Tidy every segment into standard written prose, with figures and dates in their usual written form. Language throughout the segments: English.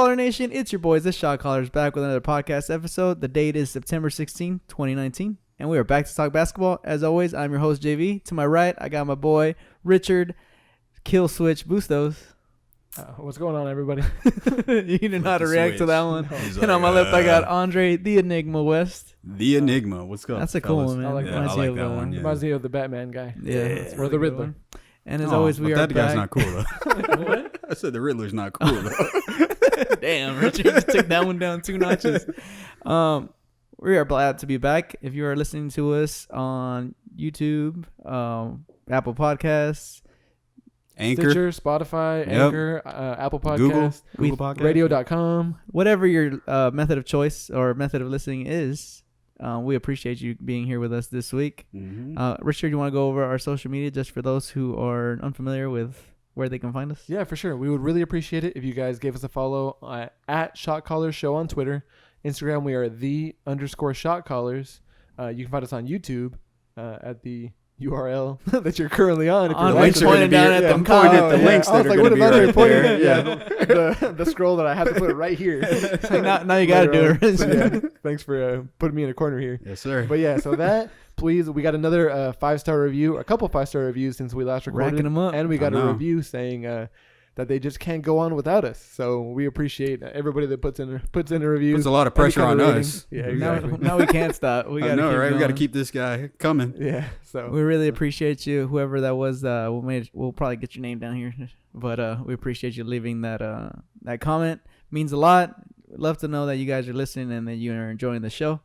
Shotcaller Nation, it's your boys, the Shotcallers, back with another podcast episode. The date is September 16, 2019, and we are back to talk basketball. As always, I'm your host, JV. To my right, I got my boy, Richard Kill Switch Bustos. What's going on, everybody? You didn't know how to react to that one. No. And on my left, I got Andre, the Enigma West. The Enigma. What's going on? That's a cool one, man. I like that one. Yeah. Reminds me of the Batman guy. Yeah. Or the Riddler. And as always, we are that back. guy's not cool, though. What? I said the Riddler's not cool, though. Damn, Richard just took that one down 2 notches. We are glad to be back. If you are listening to us on YouTube, Apple Podcasts, Anchor, Stitcher, Spotify, Anchor, Apple Podcasts, Google Podcasts, Radio.com. whatever your method of choice or method of listening is, we appreciate you being here with us this week. Mm-hmm. Richard, you want to go over our social media just for those who are unfamiliar with where they can find us? Yeah, for sure. We would really appreciate it if you guys gave us a follow at Shotcallers Show on Twitter. Instagram, we are _Shotcallers. You can find us on YouTube at the URL that you're currently on. If On you're links pointing down at them. Pointing at the links that are going to be right there. Yeah, the scroll that I have to put it right here. Now you got to do it. So yeah, thanks for putting me in a corner here. Yes, sir. But yeah, so that, please, we got another 5-star review, a couple 5-star reviews since we last recorded. Racking them up. And we got a review saying that they just can't go on without us. So we appreciate everybody that puts in a review. Puts a lot of pressure on us. Yeah, exactly. Now we can't stop. We I know, right? going. We got to keep this guy coming. Yeah. So we really appreciate you, whoever that was. We'll probably get your name down here, but we appreciate you leaving that comment. Means a lot. We'd love to know that you guys are listening and that you are enjoying the show.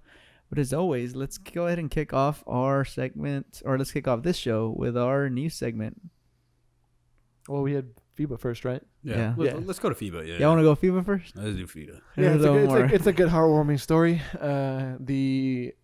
But as always, let's go ahead and kick off our segment, or let's kick off this show with our new segment. Well, we had FIBA first, right? Yeah. Let's go to FIBA. Yeah. Y'all want to go FIBA first? Let's do FIBA. Yeah, it's a good heartwarming story. The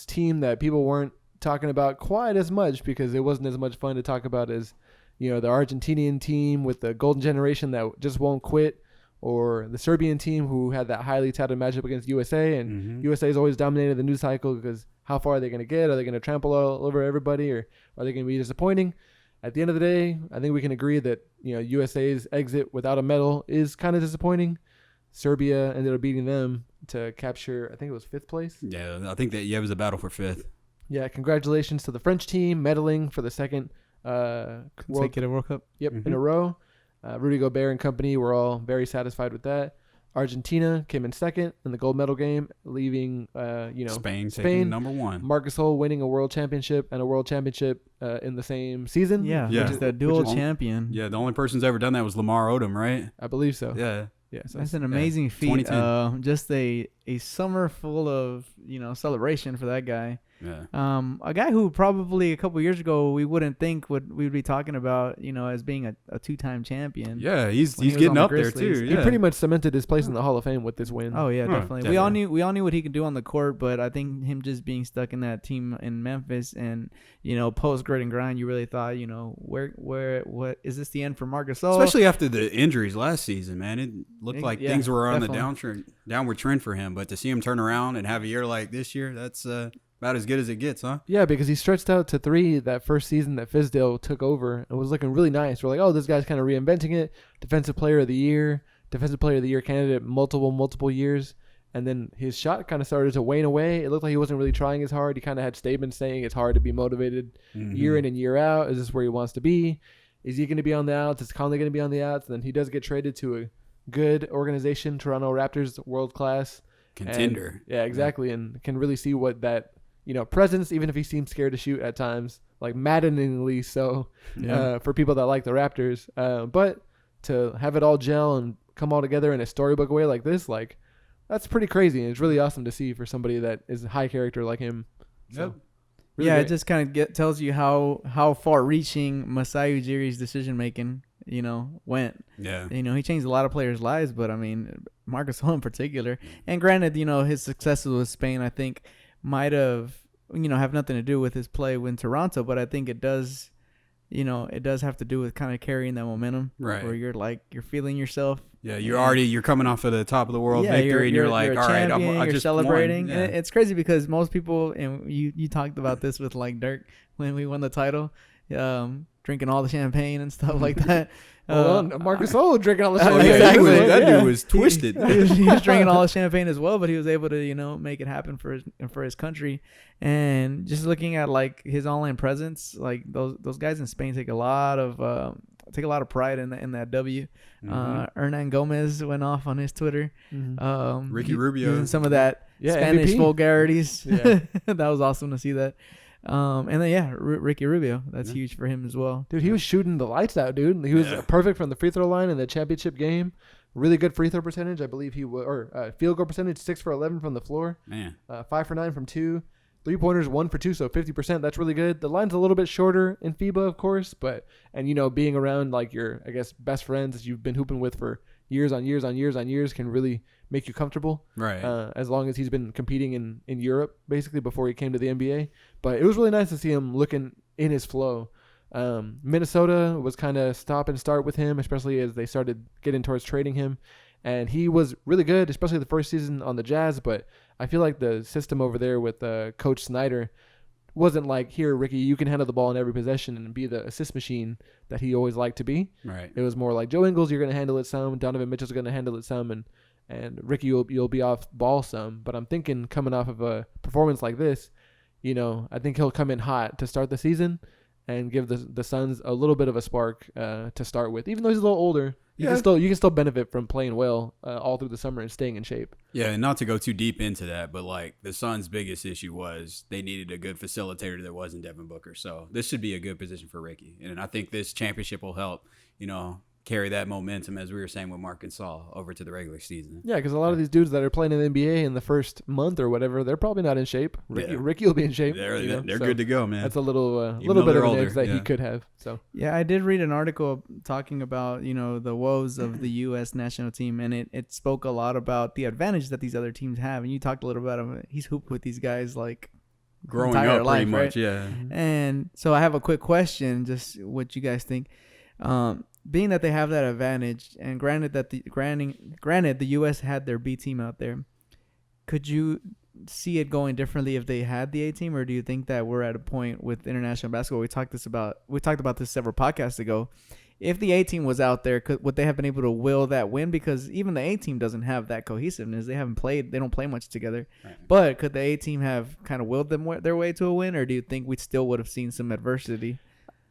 team that people weren't talking about quite as much because it wasn't as much fun to talk about as, the Argentinian team with the golden generation that just won't quit, or the Serbian team who had that highly touted matchup against USA, and USA has always dominated the news cycle because how far are they going to get? Are they going to trample all over everybody, or are they going to be disappointing? At the end of the day, I think we can agree that USA's exit without a medal is kind of disappointing. Serbia ended up beating them to capture, I think it was 5th place. Yeah, I think that it was a battle for 5th. Yeah, congratulations to the French team medaling for the second consecutive World Cup. Yep, in a row. Rudy Gobert and company were all very satisfied with that. Argentina came in second in the gold medal game, leaving Spain taking number 1. Marcus Hull winning a world championship and a world championship in the same season. Yeah. Which is the dual champion. Yeah, the only person who's ever done that was Lamar Odom, right? I believe so. Yeah. Yeah, so that's an amazing feat. Just a summer full of celebration for that guy. Yeah. A guy who probably a couple years ago we wouldn't think we'd be talking about as being a 2-time champion. Yeah, he's getting up there too. He pretty much cemented his place in the Hall of Fame with this win. Oh yeah, definitely. We all knew what he could do on the court, but I think him just being stuck in that team in Memphis and post grit and grind, you really thought what is this the end for Marcus Gasol? Especially after the injuries last season, man. It looked like things were on the downward trend for him, but to see him turn around and have a year like this year, that's about as good as it gets, huh? Yeah, because he stretched out to 3 that first season that Fizdale took over and was looking really nice. We're like, oh, this guy's kind of reinventing it. Defensive Player of the Year candidate multiple years. And then his shot kind of started to wane away. It looked like he wasn't really trying as hard. He kind of had statements saying it's hard to be motivated year in and year out. Is this where he wants to be? Is he going to be on the outs? Is Conley going to be on the outs? And then he does get traded to a good organization, Toronto Raptors, world-class contender. Yeah, exactly. And can really see what that presence, even if he seems scared to shoot at times, like maddeningly so for people that like the Raptors. But to have it all gel and come all together in a storybook way like this, that's pretty crazy. And it's really awesome to see for somebody that is a high character like him. So, really great. It just kind of tells you how far-reaching Masai Ujiri's decision-making, went. Yeah. He changed a lot of players' lives, but, I mean, Marcus Hull in particular. And granted, his successes with Spain, I think, might have nothing to do with his play in Toronto, but I think it does have to do with kind of carrying that momentum, right? Where you're feeling yourself. Yeah, you're coming off of the top of the world victory, and you're like, all right, I just celebrating. Won. Yeah. And it's crazy because most people, and you talked about this with Dirk when we won the title. Draymond drinking all the champagne and stuff like that. Marcus Gasol drinking all the champagne. Exactly. That dude was twisted. He was drinking all the champagne as well, but he was able to, make it happen for his country. And just looking at like his online presence, like those guys in Spain take a lot of pride in that W. Hernan Gomez went off on his Twitter. Ricky Rubio using some of that Spanish MVP. vulgarities. Yeah. That was awesome to see that. And then Ricky Rubio, that's huge for him as well. Dude, he was shooting the lights out, dude. He was perfect from the free throw line in the championship game. Really good free throw percentage, I believe field goal percentage, 6 for 11 from the floor. Man, 5 for 9 from 2. 3-pointers, 1 for 2, so 50%. That's really good. The line's a little bit shorter in FIBA, of course, and being around like your, I guess, best friends that you've been hooping with for years on years can really make you comfortable. right? As long as he's been competing in Europe, basically before he came to the NBA. But it was really nice to see him looking in his flow. Minnesota was kind of stop and start with him, especially as they started getting towards trading him. And he was really good, especially the first season on the Jazz. But I feel like the system over there with Coach Snyder wasn't like, here, Ricky, you can handle the ball in every possession and be the assist machine that he always liked to be. Right. It was more like, Joe Ingles, you're going to handle it some. Donovan Mitchell's going to handle it some. And Ricky, you'll be off ball some. But I'm thinking coming off of a performance like this, I think he'll come in hot to start the season and give the Suns a little bit of a spark to start with. Even though he's a little older, you can still benefit from playing well all through the summer and staying in shape. Yeah, and not to go too deep into that, but like the Suns' biggest issue was they needed a good facilitator that wasn't Devin Booker. So this should be a good position for Ricky, and I think this championship will help, carry that momentum, as we were saying with Mark and Saul, over to the regular season. Yeah, because a lot of these dudes that are playing in the NBA in the first month or whatever, they're probably not in shape. Ricky will be in shape. They're good to go, man. That's a little bit of an edge that he could have. So yeah, I did read an article talking about the woes of the U.S. national team, and it spoke a lot about the advantage that these other teams have. And you talked a little bit about him. He's hooped with these guys like growing entire up life, pretty much, right? yeah. And so I have a quick question, just what you guys think. Being that they have that advantage, and granted the U.S. had their B team out there, could you see it going differently if they had the A team, or do you think that we're at a point with international basketball? We talked about this several podcasts ago. If the A team was out there, would they have been able to will that win? Because even the A team doesn't have that cohesiveness. They don't play much together. Right. But could the A team have kind of willed their way to a win, or do you think we still would have seen some adversity?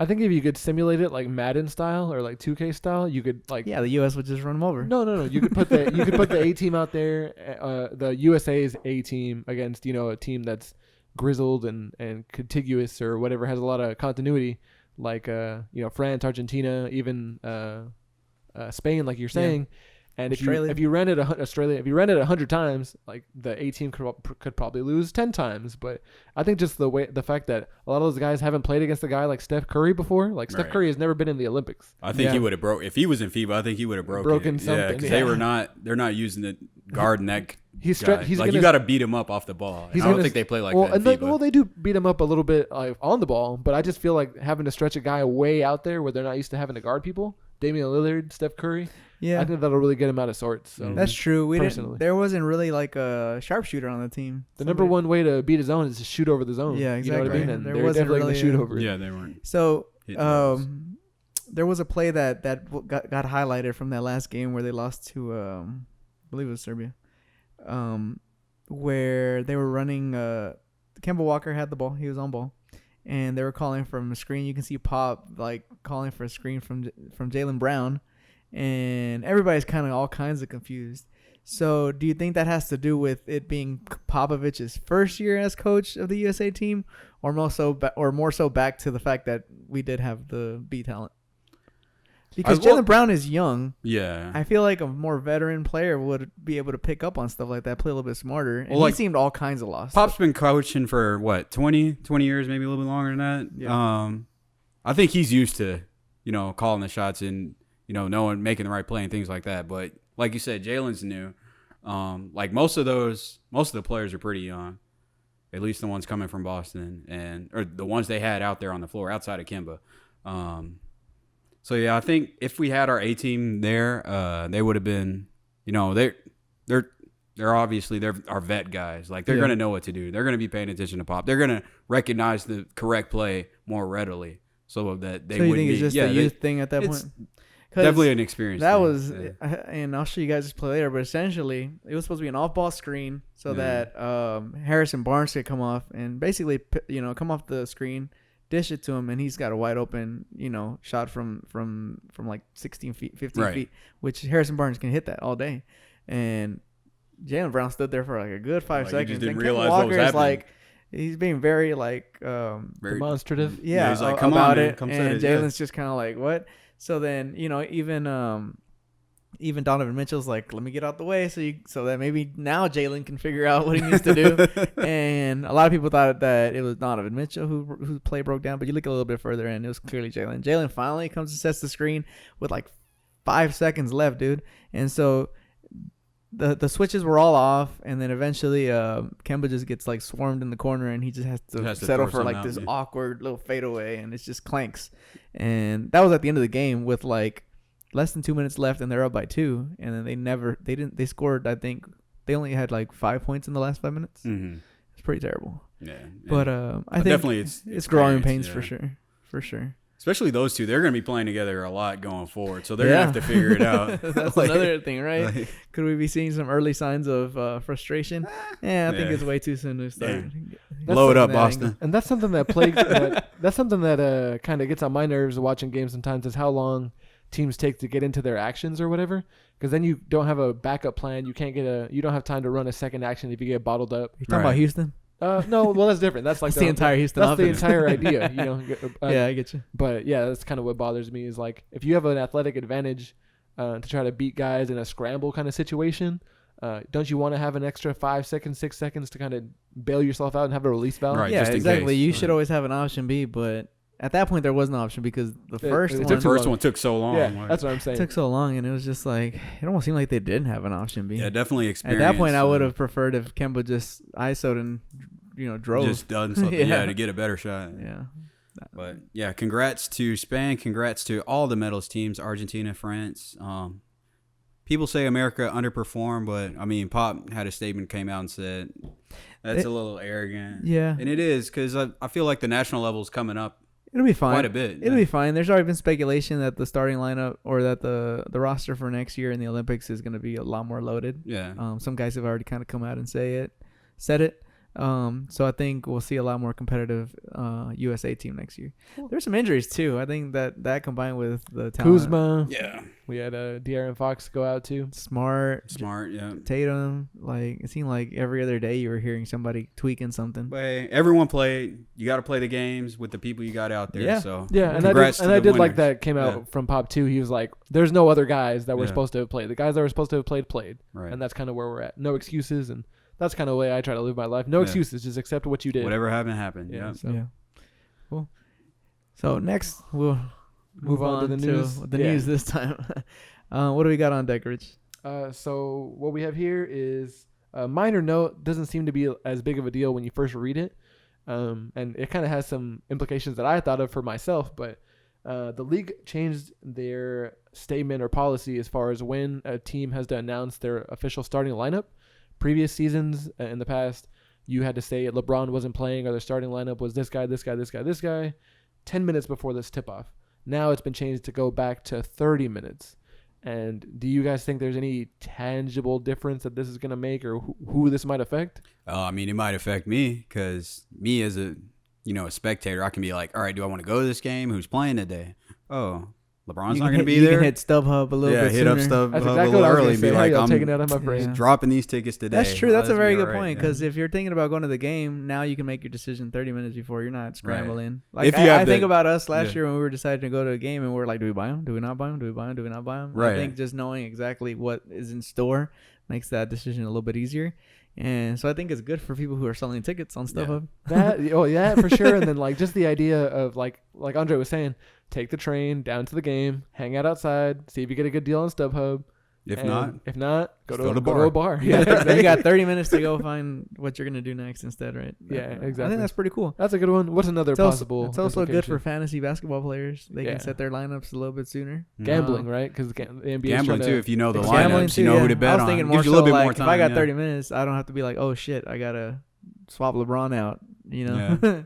I think if you could simulate it like Madden style or like 2K style, you could like the U.S. would just run them over. No. You could put the A team out there, the USA's A team against a team that's grizzled and contiguous or whatever, has a lot of continuity, like France, Argentina, even Spain, like you're saying. Yeah. And if you ran it 100 times, like the A team could probably lose 10 times. But I think just the fact that a lot of those guys haven't played against a guy like Steph Curry before. Like Steph Curry has never been in the Olympics. I think he would have broke if he was in FIBA. I think he would have broken something. Yeah, because they're not using the guard neck. You got to beat him up off the ball. I don't think they play like that in FIBA. They do beat him up a little bit on the ball, but I just feel like having to stretch a guy way out there where they're not used to having to guard people. Damian Lillard, Steph Curry. Yeah, I think that'll really get him out of sorts. So. That's true. There wasn't really like a sharpshooter on the team. The number one way to beat a zone is to shoot over the zone. Yeah, exactly. You know what I mean? And there wasn't really shoot over it. Yeah, they weren't. So there was a play that got highlighted from that last game where they lost to I believe it was Serbia, where they were running. Kemba Walker had the ball. He was on ball. And they were calling from a screen. You can see Pop like calling for a screen from Jaylen Brown, and everybody's kind of all kinds of confused. So, do you think that has to do with it being Popovich's first year as coach of the USA team, or more so back to the fact that we did have the B talent? Because Jaylen Brown is young. Yeah. I feel like a more veteran player would be able to pick up on stuff like that, play a little bit smarter. And he seemed all kinds of lost. Pop's been coaching for, 20 years, maybe a little bit longer than that. Yeah. I think he's used to, calling the shots and, making the right play and things like that. But like you said, Jalen's new. Like most of the players are pretty young, at least the ones coming from Boston or the ones they had out there on the floor outside of Kemba. So yeah, I think if we had our A team there, they would have been, they're obviously our vet guys. Like they're gonna know what to do. They're gonna be paying attention to Pop. They're gonna recognize the correct play more readily so that they So you wouldn't think it's be. just Yeah, a youth thing at that it's point? 'Cause definitely an experience. that thing. was, Yeah. and I'll show you guys this play later. But essentially, it was supposed to be an off-ball screen so Yeah. that Harrison Barnes could come off and basically, come off the screen, dish it to him, and he's got a wide open, shot from like 16 feet, 15 Right. feet, which Harrison Barnes can hit that all day. And Jaylen Brown stood there for like a good 5 Like, he just seconds. didn't and realize Kemba what Walker was is happening. like, he's being very like Very, Demonstrative. yeah, he's like, "Come on, about man, it. come set And it." Yeah. Jalen's just kind of like, what? So then, even Donovan Mitchell's like, let me get out the way so that maybe now Jalen can figure out what he needs to do. And a lot of people thought that it was Donovan Mitchell whose play broke down, but you look a little bit further and it was clearly Jalen. Jalen finally comes and sets the screen with like 5 seconds left, dude. And so the switches were all off, and then eventually Kemba just gets like swarmed in the corner, and he just has to settle throw for like something this out, yeah. awkward little fadeaway, and it just clanks. And that was at the end of the game with like less than 2 minutes left, and they're up by 2, and then they scored. I think they only had like 5 points in the last 5 minutes. Mhm. It's pretty terrible. Yeah. But I think definitely it's growing experience, pains yeah. for sure. Especially those two, they're going to be playing together a lot going forward, so they're going to have to figure it out. That's Like- another thing, right? like- Could we be seeing some early signs of frustration? Yeah, I think Yeah. it's way too soon to start. Blow it up, That Boston. angle. And that's something that plagues. That's something that kind of gets on my nerves watching games sometimes. Is how long teams take to get into their actions or whatever. Because then you don't have a backup plan. You don't have time to run a second action if you get bottled up. You talking Right. about Houston? No, well that's different. That's like That's the entire Houston That's the offense. entire idea. Yeah, I get you. But yeah, that's kind of what bothers me is like if you have an athletic advantage to try to beat guys in a scramble kind of situation, don't you want to have an extra 5 seconds, 6 seconds to kind of bail yourself out and have a release valve? Right. Yeah, just in exactly. case. You Right. should always have an option B, but at that point there was no option because the first it one The took too first long. one took so long. Yeah, like- that's what I'm saying. took so long, and it was just like it almost seemed like they didn't have an option B. yeah, definitely At experience. that point, I would have preferred if Kemba just ISO'd and drove. just done something, Yeah. to get a better shot. Yeah. But yeah, congrats to Spain. Congrats to all the medals teams, Argentina, France. People say America underperformed, but I mean, Pop had a statement, came out and said that's a little arrogant. Yeah. And it is because I feel like the national level is coming up It'll be fine. quite a bit. It'll be fine. There's already been speculation that the starting lineup or that the roster for next year in the Olympics is going to be a lot more loaded. Yeah. Some guys have already kind of come out and said it. So I think we'll see a lot more competitive USA team next year. There's some injuries too. I think that combined with the talent, Kuzma. Yeah. We had De'Aaron Fox go out too. Smart, Yeah. Tatum. Like it seemed like every other day you were hearing somebody tweaking something. But hey, everyone played. You got to play the games with the people you got out there. Yeah. So Yeah, and congrats I to did the like winners. that came out Yeah. from Pop too. He was like, "There's no other guys that were Yeah. supposed to have played. The guys that were supposed to have played, Right. and that's kind of where we're at. No excuses, and that's kind of the way I try to live my life. No Yeah. excuses, just accept what you did. Whatever happened. Yeah, Yeah. so- Yeah. Cool. So next we'll move on to the news. The Yeah. news this time. What do we got on deck, Rich? So what we have here is a minor note. Doesn't seem to be as big of a deal when you first read it, and it kind of has some implications that I thought of for myself. But the league changed their statement or policy as far as when a team has to announce their official starting lineup. Previous seasons in the past, you had to say LeBron wasn't playing or their starting lineup was this guy, this guy, this guy, this guy, 10 minutes before this tip-off. Now it's been changed to go back to 30 minutes. And do you guys think there's any tangible difference that this is going to make or who this might affect? I mean, it might affect me because me as a spectator, I can be like, all right, do I want to go to this game? Who's playing today? Oh, LeBron's not going to be You there. can hit StubHub a little bit hit sooner. up stuff That's a exactly little what I was early. going to Be say. like, I'm I'm taking it out of my brain. Yeah. dropping these tickets today. That's true. That's a Let's very be good all right, point yeah. because if you're thinking about going to the game, now you can make your decision 30 minutes before. You're not scrambling. If Like you I have think the- about us last yeah. year when we were deciding to go to a game and we're like, do we buy them? Do we not buy them? Do we buy them? Do we not buy them? I Right. think just knowing exactly what is in store makes that decision a little bit easier. And so I think it's good for people who are selling tickets on StubHub. Yeah, for sure. And then like just the idea of like Andre was saying, take the train down to the game, hang out outside, see if you get a good deal on StubHub. If And not, if not, go just to a bar. You got 30 minutes to go find what you're going to do next instead, right? Yeah, I exactly. think that's pretty cool. That's a good one. What's another It's also, possible? it's also good for implication? fantasy basketball players. They Yeah. can set their lineups a little bit sooner. Gambling, right? Because the NBA is gambling trying too. If you know the It's Gambling lineups, too, you know yeah. who to bet I was on. thinking Gives more you a so little bit like more time. if I got yeah. 30 minutes, I don't have to be like, oh shit, I gotta swap LeBron out. you know.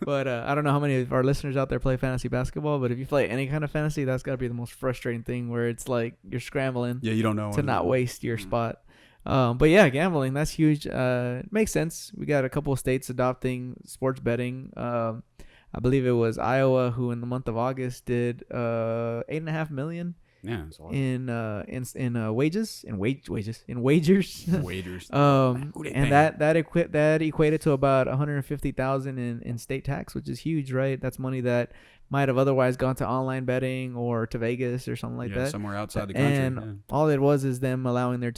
But I don't know how many of our listeners out there play fantasy basketball, but if you play any kind of fantasy, that's got to be the most frustrating thing, where it's like you're scrambling Yeah, you don't know to not waste your spot. But yeah, gambling, that's huge. It makes sense. We got a couple of states adopting sports betting. I believe it was Iowa who in the month of August did $8.5 million that's a lot. in wagers. Waiters. And that equated to about 150,000 in state tax, which is huge, right? That's money that might have otherwise gone to online betting or to Vegas or something like that, somewhere outside the country. And all it was is them allowing their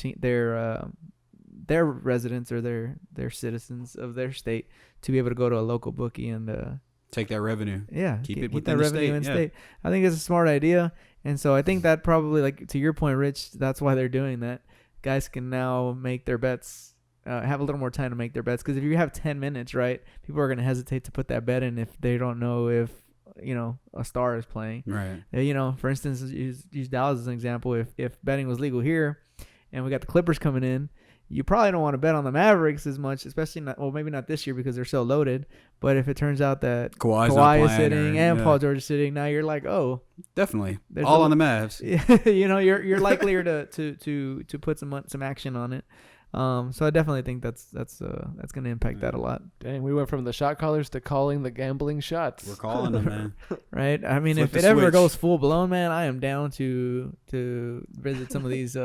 residents or their citizens of their state to be able to go to a local bookie and take that revenue. Yeah, keep it that within the revenue state. in state. I think it's a smart idea, and so I think that probably, like to your point, Rich, that's why they're doing that. Guys can now make their bets, have a little more time to make their bets, because if you have 10 minutes, right, people are going to hesitate to put that bet in if they don't know if a star is playing. Right. For instance, use Dallas as an example. If betting was legal here, and we got the Clippers coming in, you probably don't want to bet on the Mavericks as much, especially maybe not this year because they're so loaded. But if it turns out that Kawhi is sitting and Paul George is sitting, now you're like, oh, definitely all on the Mavs. You're likelier to put some action on it. So I definitely think that's going to impact that a lot. Dang, we went from the shot callers to calling the gambling shots. We're calling them, man. Right? I mean, Flip if it ever goes full blown, man, I am down to visit some of these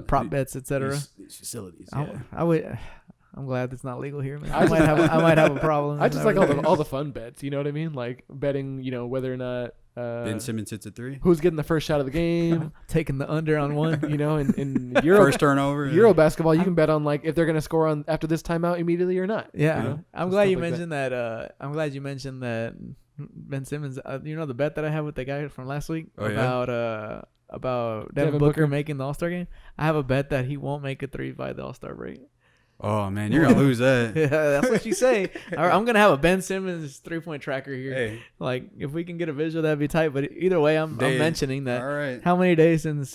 prop bets, etc. These facilities. I'm glad it's not legal here, man. I might have a problem. I just like all the fun bets. You know what I mean? Like betting, whether or not Ben Simmons hits a three. Who's getting the first shot of the game? Taking the under on one. In Euro first turnover. Euro basketball, you can bet on like if they're gonna score on after this timeout immediately or not. Yeah, I'm glad you mentioned that. I'm glad you mentioned that Ben Simmons. The bet that I have with the guy from last week about Devin Booker making the All-Star game. I have a bet that he won't make a three by the All-Star break. Oh man, you're gonna lose that. Yeah, that's what you say. I'm gonna have a Ben Simmons 3-point tracker here. Hey. Like if we can get a visual, that'd be tight. But either way, I'm mentioning that. All right. How many days until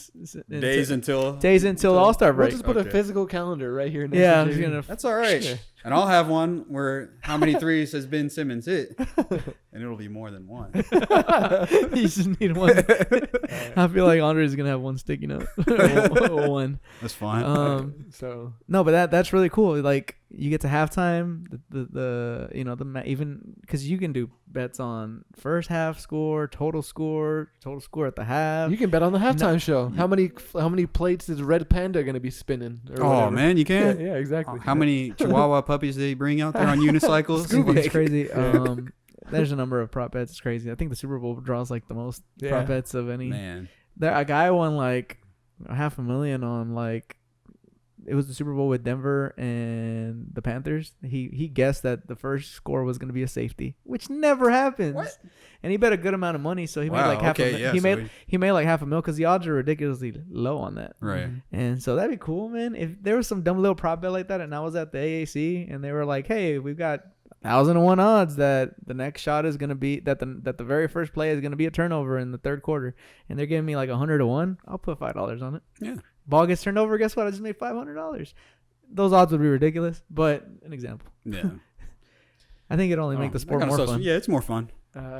the All-Star break? We'll just put a physical calender right here. Next to that's all right. Yeah. And I'll have one where how many threes has Ben Simmons hit, and it'll be more than one. You just need one. I feel like Andre's gonna have one sticky note. One. That's fine. No, but that's really cool. Like you get to halftime, even because you can do bets on first half score, total score at the half. You can bet on the halftime show. How many plates is Red Panda gonna be spinning? Oh man, you can. Yeah, exactly. How many Chihuahua puppies they bring out there on unicycles? It's crazy. There's a number of prop bets. It's crazy. I think the Super Bowl draws like the most prop bets of any. Man, a guy won like $500,000 on like. It was the Super Bowl with Denver and the Panthers. He guessed that the first score was going to be a safety, which never happens. What? And he bet a good amount of money, so he made like he made like $500,000 because the odds are ridiculously low on that. Right. And so that'd be cool, man. If there was some dumb little prop bet like that, and I was at the AAC, and they were like, "Hey, we've got 1,001 odds that the next shot is going to be that the very first play is going to be a turnover in the third quarter," and they're giving me like 100-1. I'll put $5 on it. Yeah. Ball gets turned over. Guess what? I just made $500. Those odds would be ridiculous, but an example. Yeah. I think it only make the sport more fun. Yeah, it's more fun.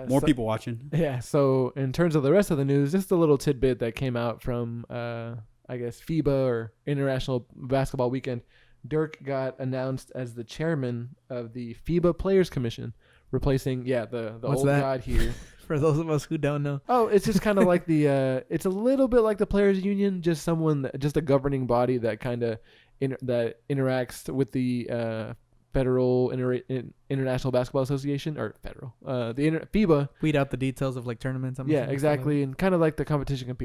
More people watching. Yeah. So in terms of the rest of the news, just a little tidbit that came out from I guess FIBA or International Basketball Weekend. Dirk got announced as the chairman of the FIBA Players Commission, replacing the old god here. For those of us who don't know. Oh, it's just kind of like it's a little bit like the Players Union, just a governing body that kind of that interacts with the Federal International Basketball Association or federal FIBA. Weed out the details of like tournaments. Yeah, exactly, and kind of like the competition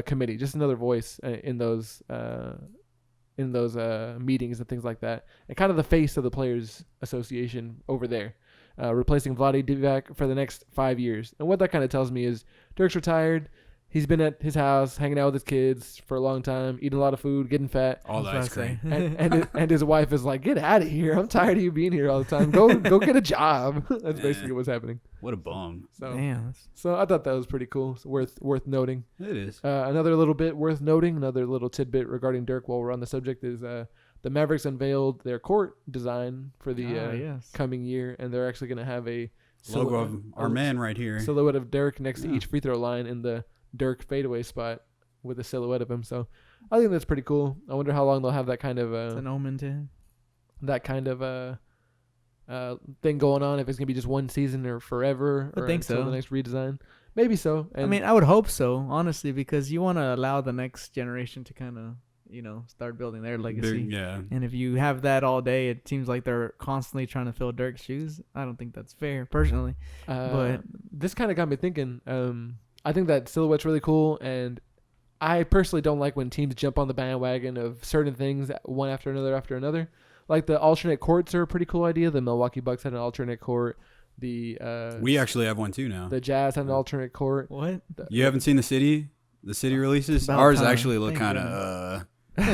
committee, just another voice in those meetings and things like that, and kind of the face of the Players Association over there. Replacing Vlade Divac for the next 5 years. And what that kind of tells me is Dirk's retired. He's been at his house, hanging out with his kids for a long time, eating a lot of food, getting fat. All the ice cream. And his wife is like, "Get out of here. I'm tired of you being here all the time. Go get a job." That's basically what's happening. What a bum. So I thought that was pretty cool. It's worth noting. It is. Another little bit worth noting, another little tidbit regarding Dirk while we're on the subject is the Mavericks unveiled their court design for the yes. coming year, and they're actually going to have a Logo of our man right here. silhouette of Dirk next to each free throw line in the Dirk fadeaway spot with a silhouette of him. So I think that's pretty cool. I wonder how long they'll have that kind of It's an omen to him. that kind of thing going on. If it's gonna be just one season or forever, I or think until so. the next redesign, maybe so. And I mean, I would hope so, honestly, because you want to allow the next generation to kind of, start building their legacy. Yeah. And if you have that all day, it seems like they're constantly trying to fill Dirk's shoes. I don't think that's fair, personally. But this kind of got me thinking. I think that silhouette's really cool, and I personally don't like when teams jump on the bandwagon of certain things one after another. Like the alternate courts are a pretty cool idea. The Milwaukee Bucks had an alternate court. We actually have one too now. The Jazz had an alternate court. what? You haven't seen the city releases? About Ours time. actually look Thank kind of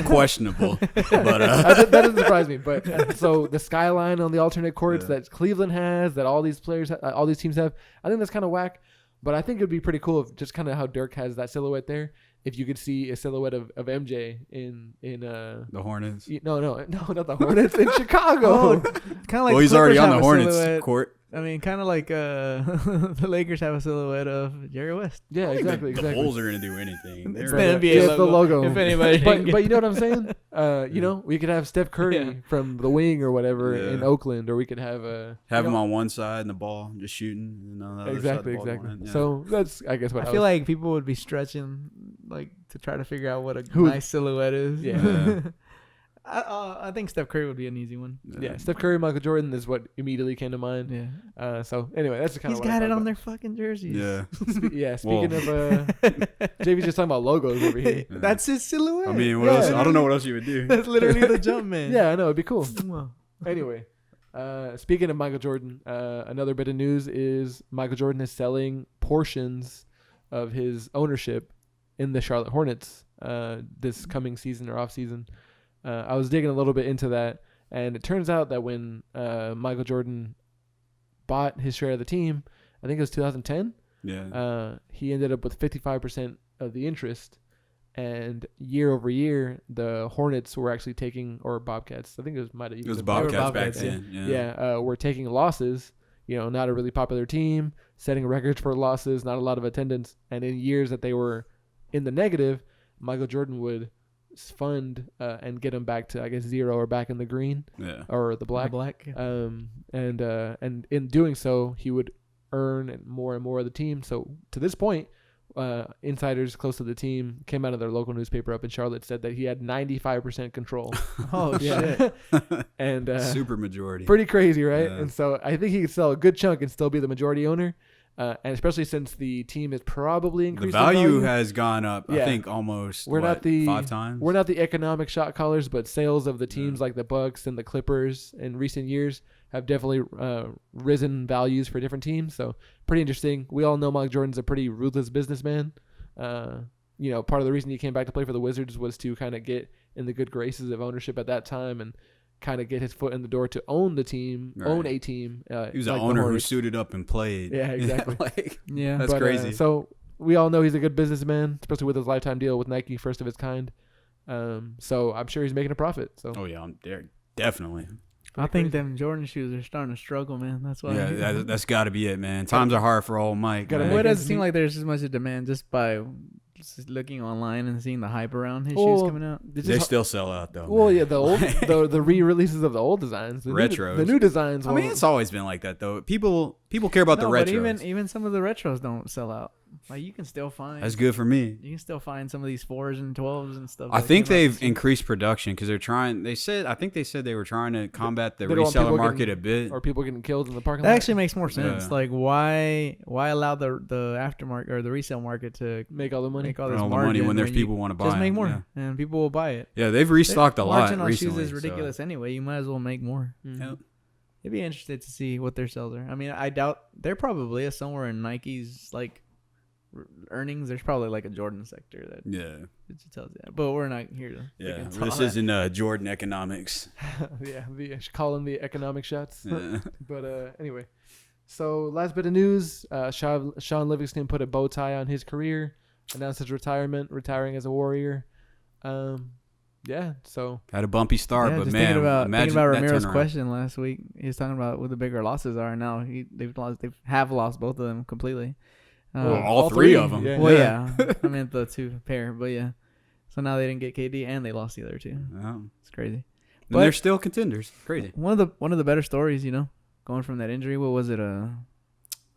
questionable, but That doesn't surprise me. But so the skyline on the alternate courts that Cleveland has, that all these players, all these teams have, I think that's kind of whack. But I think it'd be pretty cool if just kind of how Dirk has that silhouette there. If you could see a silhouette of MJ in the Hornets. no, not the Hornets in Chicago. Kind of like Well, he's Clippers already on have the a Hornets silhouette. court. I mean, kind of like the Lakers have a silhouette of Jerry West. Yeah, exactly. The Bulls are going to do anything. It's They're- the NBA Just logo. the logo. If anybody, But you know what I'm saying? We could have Steph Curry from the wing or whatever in Oakland, or we could have him on one side and the ball just shooting. And on the other side, the ball going in. Yeah. So that's I guess what I feel like people would be stretching like to try to figure out what a Who- nice silhouette is. Yeah. I think Steph Curry would be an easy one. yeah, Steph Curry, Michael Jordan is what immediately came to mind. Yeah, So anyway, that's kind he's of got it on their fucking jerseys. Yeah. Yeah, speaking of JV's just talking about logos over here. That's his silhouette. I mean, what Yeah. else? I don't know what else you would do. That's literally the jump man. Yeah, I know it'd be cool. Wow. Anyway, speaking of Michael Jordan, another bit of news is Michael Jordan is selling portions of his ownership in the Charlotte Hornets this coming season or off season. I was digging a little bit into that, and it turns out that when Michael Jordan bought his share of the team, I think it was 2010, he ended up with 55% of the interest, and year over year, the Hornets were actually taking, or Bobcats, I think it was It was Bobcats back Bobcats, then. were taking losses. Not a really popular team, setting records for losses, not a lot of attendance, and in years that they were in the negative, Michael Jordan would fund and get them back to, I guess, zero or back in the green or the black. And in doing so, he would earn more and more of the team. So to this point, insiders close to the team came out of their local newspaper up in Charlotte, said that he had 95% control. Oh shit! And super majority. pretty crazy, right? Yeah. And so I think he could sell a good chunk and still be the majority owner. And especially since the team is probably The increased value has gone up, Yeah. I think, almost not the 5 times. We're not the economic shot callers, but sales of the teams like the Bucks and the Clippers in recent years have definitely risen values for different teams. So pretty interesting. We all know Mike Jordan's a pretty ruthless businessman. Part of the reason he came back to play for the Wizards was to kind of get in the good graces of ownership at that time and kind of get his foot in the door to own the team, own a team. He was like an the donc who Hornets. suited up and played. Yeah, exactly. Yeah, That's crazy. So we all know he's a good businessman, especially with his lifetime deal with Nike, first of its kind. So I'm sure he's making a profit. So Oh yeah, I'm there definitely. I think them Jordan shoes are starting to struggle, man. That's why. Yeah, that's got to be it, man. Times are hard for old Mike. Gotta man. Well, it make doesn't seem like there's as much of demand just by just looking online and seeing the hype around his shoes coming out. They still sell out though. Well, man. yeah, the old the re-releases of the old designs, the Retros. the new designs. I mean, it's always been like that though. People care about the But retros. even some of the retros don't sell out. Like you can still find. That's good for me. You can still find some of these 4s and 12s and stuff. I that think came out they've this year. increased production because they're trying. I think they said they were trying to combat the They don't want reseller people market getting- a bit. or people getting killed in the parking That lot. actually makes more sense. Yeah. Like why allow the aftermarket or the resale market to make all the money. make all this All the margin money when there's you people want to buy. just make them, more Yeah. and people will buy it. Yeah, they've restocked a lot Margin on recently. shoes is ridiculous anyway. You might as well make more. Mhm. Yep. It'd be interesting to see what their sales are. I mean, I doubt there probably is somewhere in Nike's like earnings. There's probably like a Jordan sector that Yeah, it tells you that. But we're not here to. yeah. freaking This talk. isn't Jordan economics. Yeah, calling the economic shots. Yeah. But anyway, so last bit of news: Sean Livingston put a bow tie on his career, announced his retirement, retiring as a Warrior. Yeah. So Had a bumpy start, Yeah, but just man, thinking about imagine that Ramiro's turnaround. question last week. He was talking about what the bigger losses are now. They have lost both of them completely. All three of them. Yeah. Well, yeah, I meant the two pair, but yeah. So now they didn't get KD and they lost the other two. Yeah. It's crazy. And But- they're still contenders. Crazy. One of the better stories, going from that injury. What was it?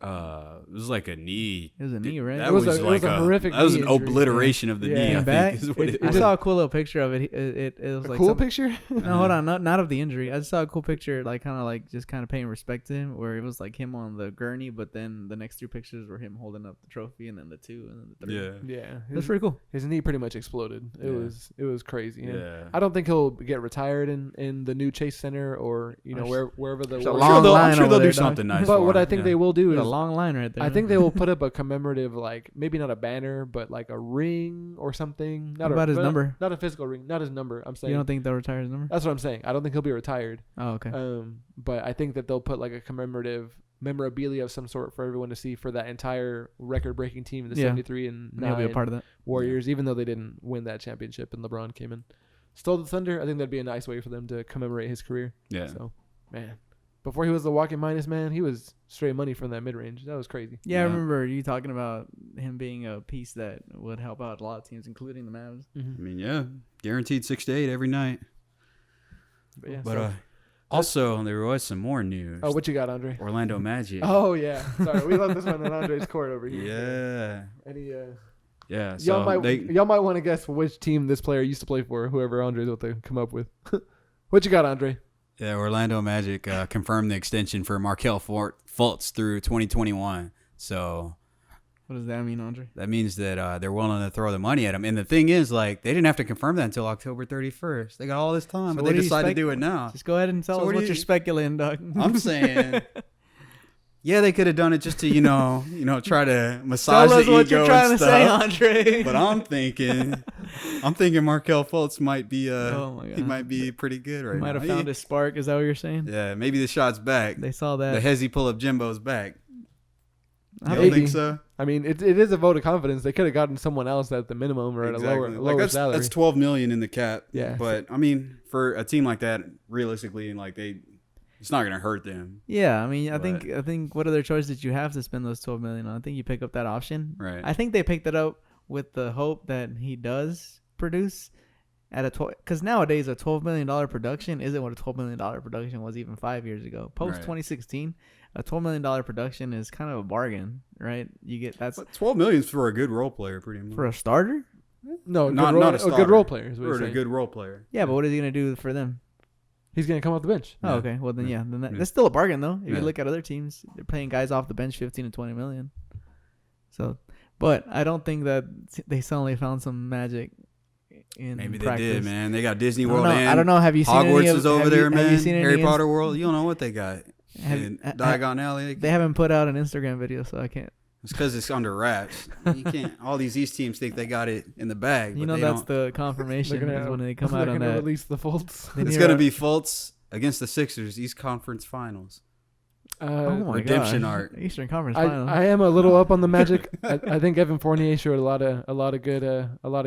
It was like a knee. It was a knee, right? That It was was a- it like was a horrific That was knee an injury. obliteration of the Yeah. knee. Came I back? think is what it I is. saw a cool little picture of it. It was a like cool some- picture. No, hold on, not of the injury. I just saw a cool picture, like kind of paying respect to him, where it was like him on the gurney, but then the next two pictures were him holding up the trophy, and then the two, and then the three. Yeah. Yeah. That's pretty cool. His knee pretty much exploded. It Yeah. was crazy. And Yeah. I don't think he'll get retired in the new Chase Center or wherever the There's a Warriors- long line I'm sure over they'll there, do dog. something nice. But for what him. I think Yeah. they will do There's is a long line right there. I think they will put up a commemorative, like maybe not a banner, but like a ring or something. Not What about his number? Not a physical ring. Not his number. I'm saying. You don't think they'll retire his number? That's what I'm saying. I don't think he'll be retired. Oh, okay. But I think that they'll put like a commemorative memorabilia of some sort for everyone to see for that entire record-breaking team, the Yeah. 73 and And he'll be a 9 part of that. Warriors, even though they didn't win that championship and LeBron came in, stole the thunder. I think that'd be a nice way for them to commemorate his career. Yeah. So, man, before he was the walking minus man, he was straight money from that mid-range. That was crazy. Yeah, I Yeah. remember you talking about him being a piece that would help out a lot of teams, including the Mavs. I mean, yeah, guaranteed 6 to 8 every night. But yeah. But so- also, there was some more news. oh, what you got, Andre? Orlando Magic. Oh yeah, sorry, we left this one in Andre's court over here. Yeah. Any Yeah. So y'all might want to guess which team this player used to play for. Whoever Andre's what they come up with. What you got, Andre? Yeah, Orlando Magic confirmed the extension for Markelle Fultz through 2021. So What does that mean, Andre? that means that they're willing to throw the money at him. And the thing is, like, they didn't have to confirm that until October 31st. They got all this time, So but what they do you decided to spec- do it now. Just go ahead and tell So us what do what you- you're speculating, Doug. I'm saying, yeah, they could have done it just to, try to massage Tell us the what ego you're trying and to say, stuff. Andre. But I'm thinking Markelle Fultz might be Oh my he God. might be pretty good right Might now. have found his spark. Is that what you're saying? Yeah, maybe the shot's back. They saw The that. hezzy pull up Jimbo's back. I You think- don't think so? I mean, it is a vote of confidence. They could have gotten someone else at the minimum or at a lower Like salary. that's $12 million in the cap. Yeah. But I mean, for a team like that, realistically, like it's not gonna hurt them. Yeah, I mean, I But- think what other choice did you have to spend those $12 million on? I think you pick up that option. Right. I think they picked it up with the hope that he does produce at a 12, because nowadays a $12 million production isn't what a $12 million production was even 5 years ago. Post Right. 2016, a $12 million production is kind of a bargain, right? You get that's But $12 million is for a good role player, pretty much. for a starter. No, Not good role, a a starter. good role player is what For you're a saying. good role player. Yeah, but what is he gonna do for them? He's gonna come off the bench. Oh, Yeah. okay. Well, then, Yeah. then Yeah. that's still a bargain, though. If Yeah. you look at other teams, they're paying guys off the bench 15 to 20 million. So, but I don't think that they suddenly found some magic in Maybe they practice. did, man. They got Disney I don't World know. and I don't know. Have you seen Hogwarts any of, is over have there, you, man. Have you seen Harry any Potter World. You don't know what they got. Have, in ha- Diagon Alley. They haven't put out an Instagram video, so I can't. It's because it's under wraps. You can't. All these East teams think they got it in the bag. You but know, they that's don't. the confirmation is when they come they're out on gonna that. release the Fultz. They It's need gonna a- be Fultz against the Sixers, East Conference Finals. Oh my redemption gosh. art. Eastern Conference Finals. I am a little up on the Magic. I think Evan Fournier showed a lot of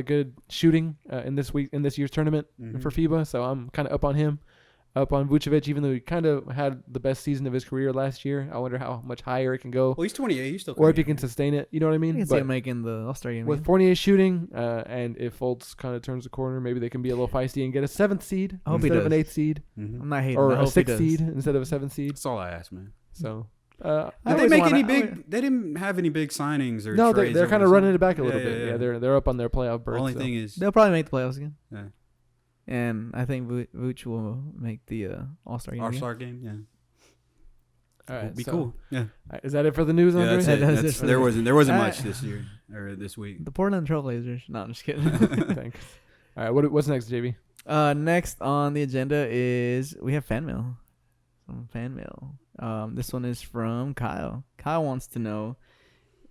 good shooting in this year's tournament Mhm. for FIBA. So I'm kind of up on him, up on Vucevic, even though he kind of had the best season of his career last year. I wonder how much higher it can go, Well, he's 28. He's still. or if he can sustain it. You know what I I mean? can see But him making the All-Star game. with Fournier shooting, and if Fultz kind of turns the corner, maybe they can be a little feisty and get a 7th seed I hope he instead of an does. 8th seed, Mhm. I'm not hating. or I a hope he 6th does. seed instead of a 7th seed. That's all I asked, man. So. I Did they always make wanna- any I big? always- They didn't have any big signings or. No, trades they're over kind the of running summer? it back a little Yeah, bit. yeah, Yeah, yeah. they're up on their playoff The berth. only so. thing is, They'll probably make the playoffs again. yeah. And I think Vooch will make the All-Star game. Our again. star game, yeah. All right, Would be so- cool. Yeah. Is that it for the news, Yeah, Andre? that's That it. does That's- it for there the- wasn't Uh, much this year or this week. The Portland Trailblazers. No, I'm just kidding. Thanks. All right, what's next, JB? Next on the agenda is we have fan mail. Some fan mail. This one is from Kyle. Kyle wants to know.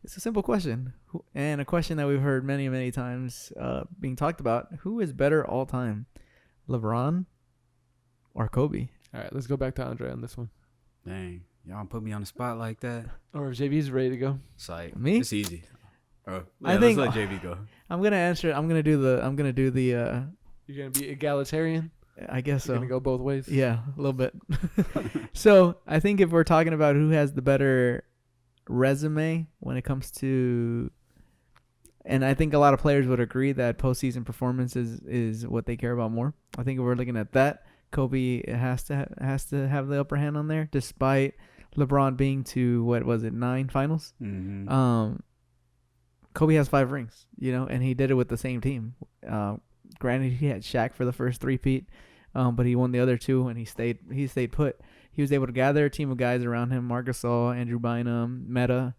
It's a simple question, and a question that we've heard many, many times being talked about. Who is better all time, LeBron or Kobe? All right, let's go back to Andre on this one. Dang, y'all put me on the spot like that. Or if JB's ready to go. It's like Me? It's easy. Oh, yeah, I think- let's let JV go. I'm gonna answer. I'm gonna do the You're gonna be egalitarian. I guess so. You're gonna go both ways. Yeah, a little bit. So I think if we're talking about who has the better resume when it comes to, and I think a lot of players would agree that postseason performance is what they care about more. I think if we're looking at that, Kobe has to have the upper hand on there, despite LeBron being to 9 finals. Mm-hmm. Kobe has 5 rings, and he did it with the same team. Granted, he had Shaq for the first three-peat, but he won the other 2, and he stayed put. He was able to gather a team of guys around him: Marc Gasol, Andrew Bynum, Metta,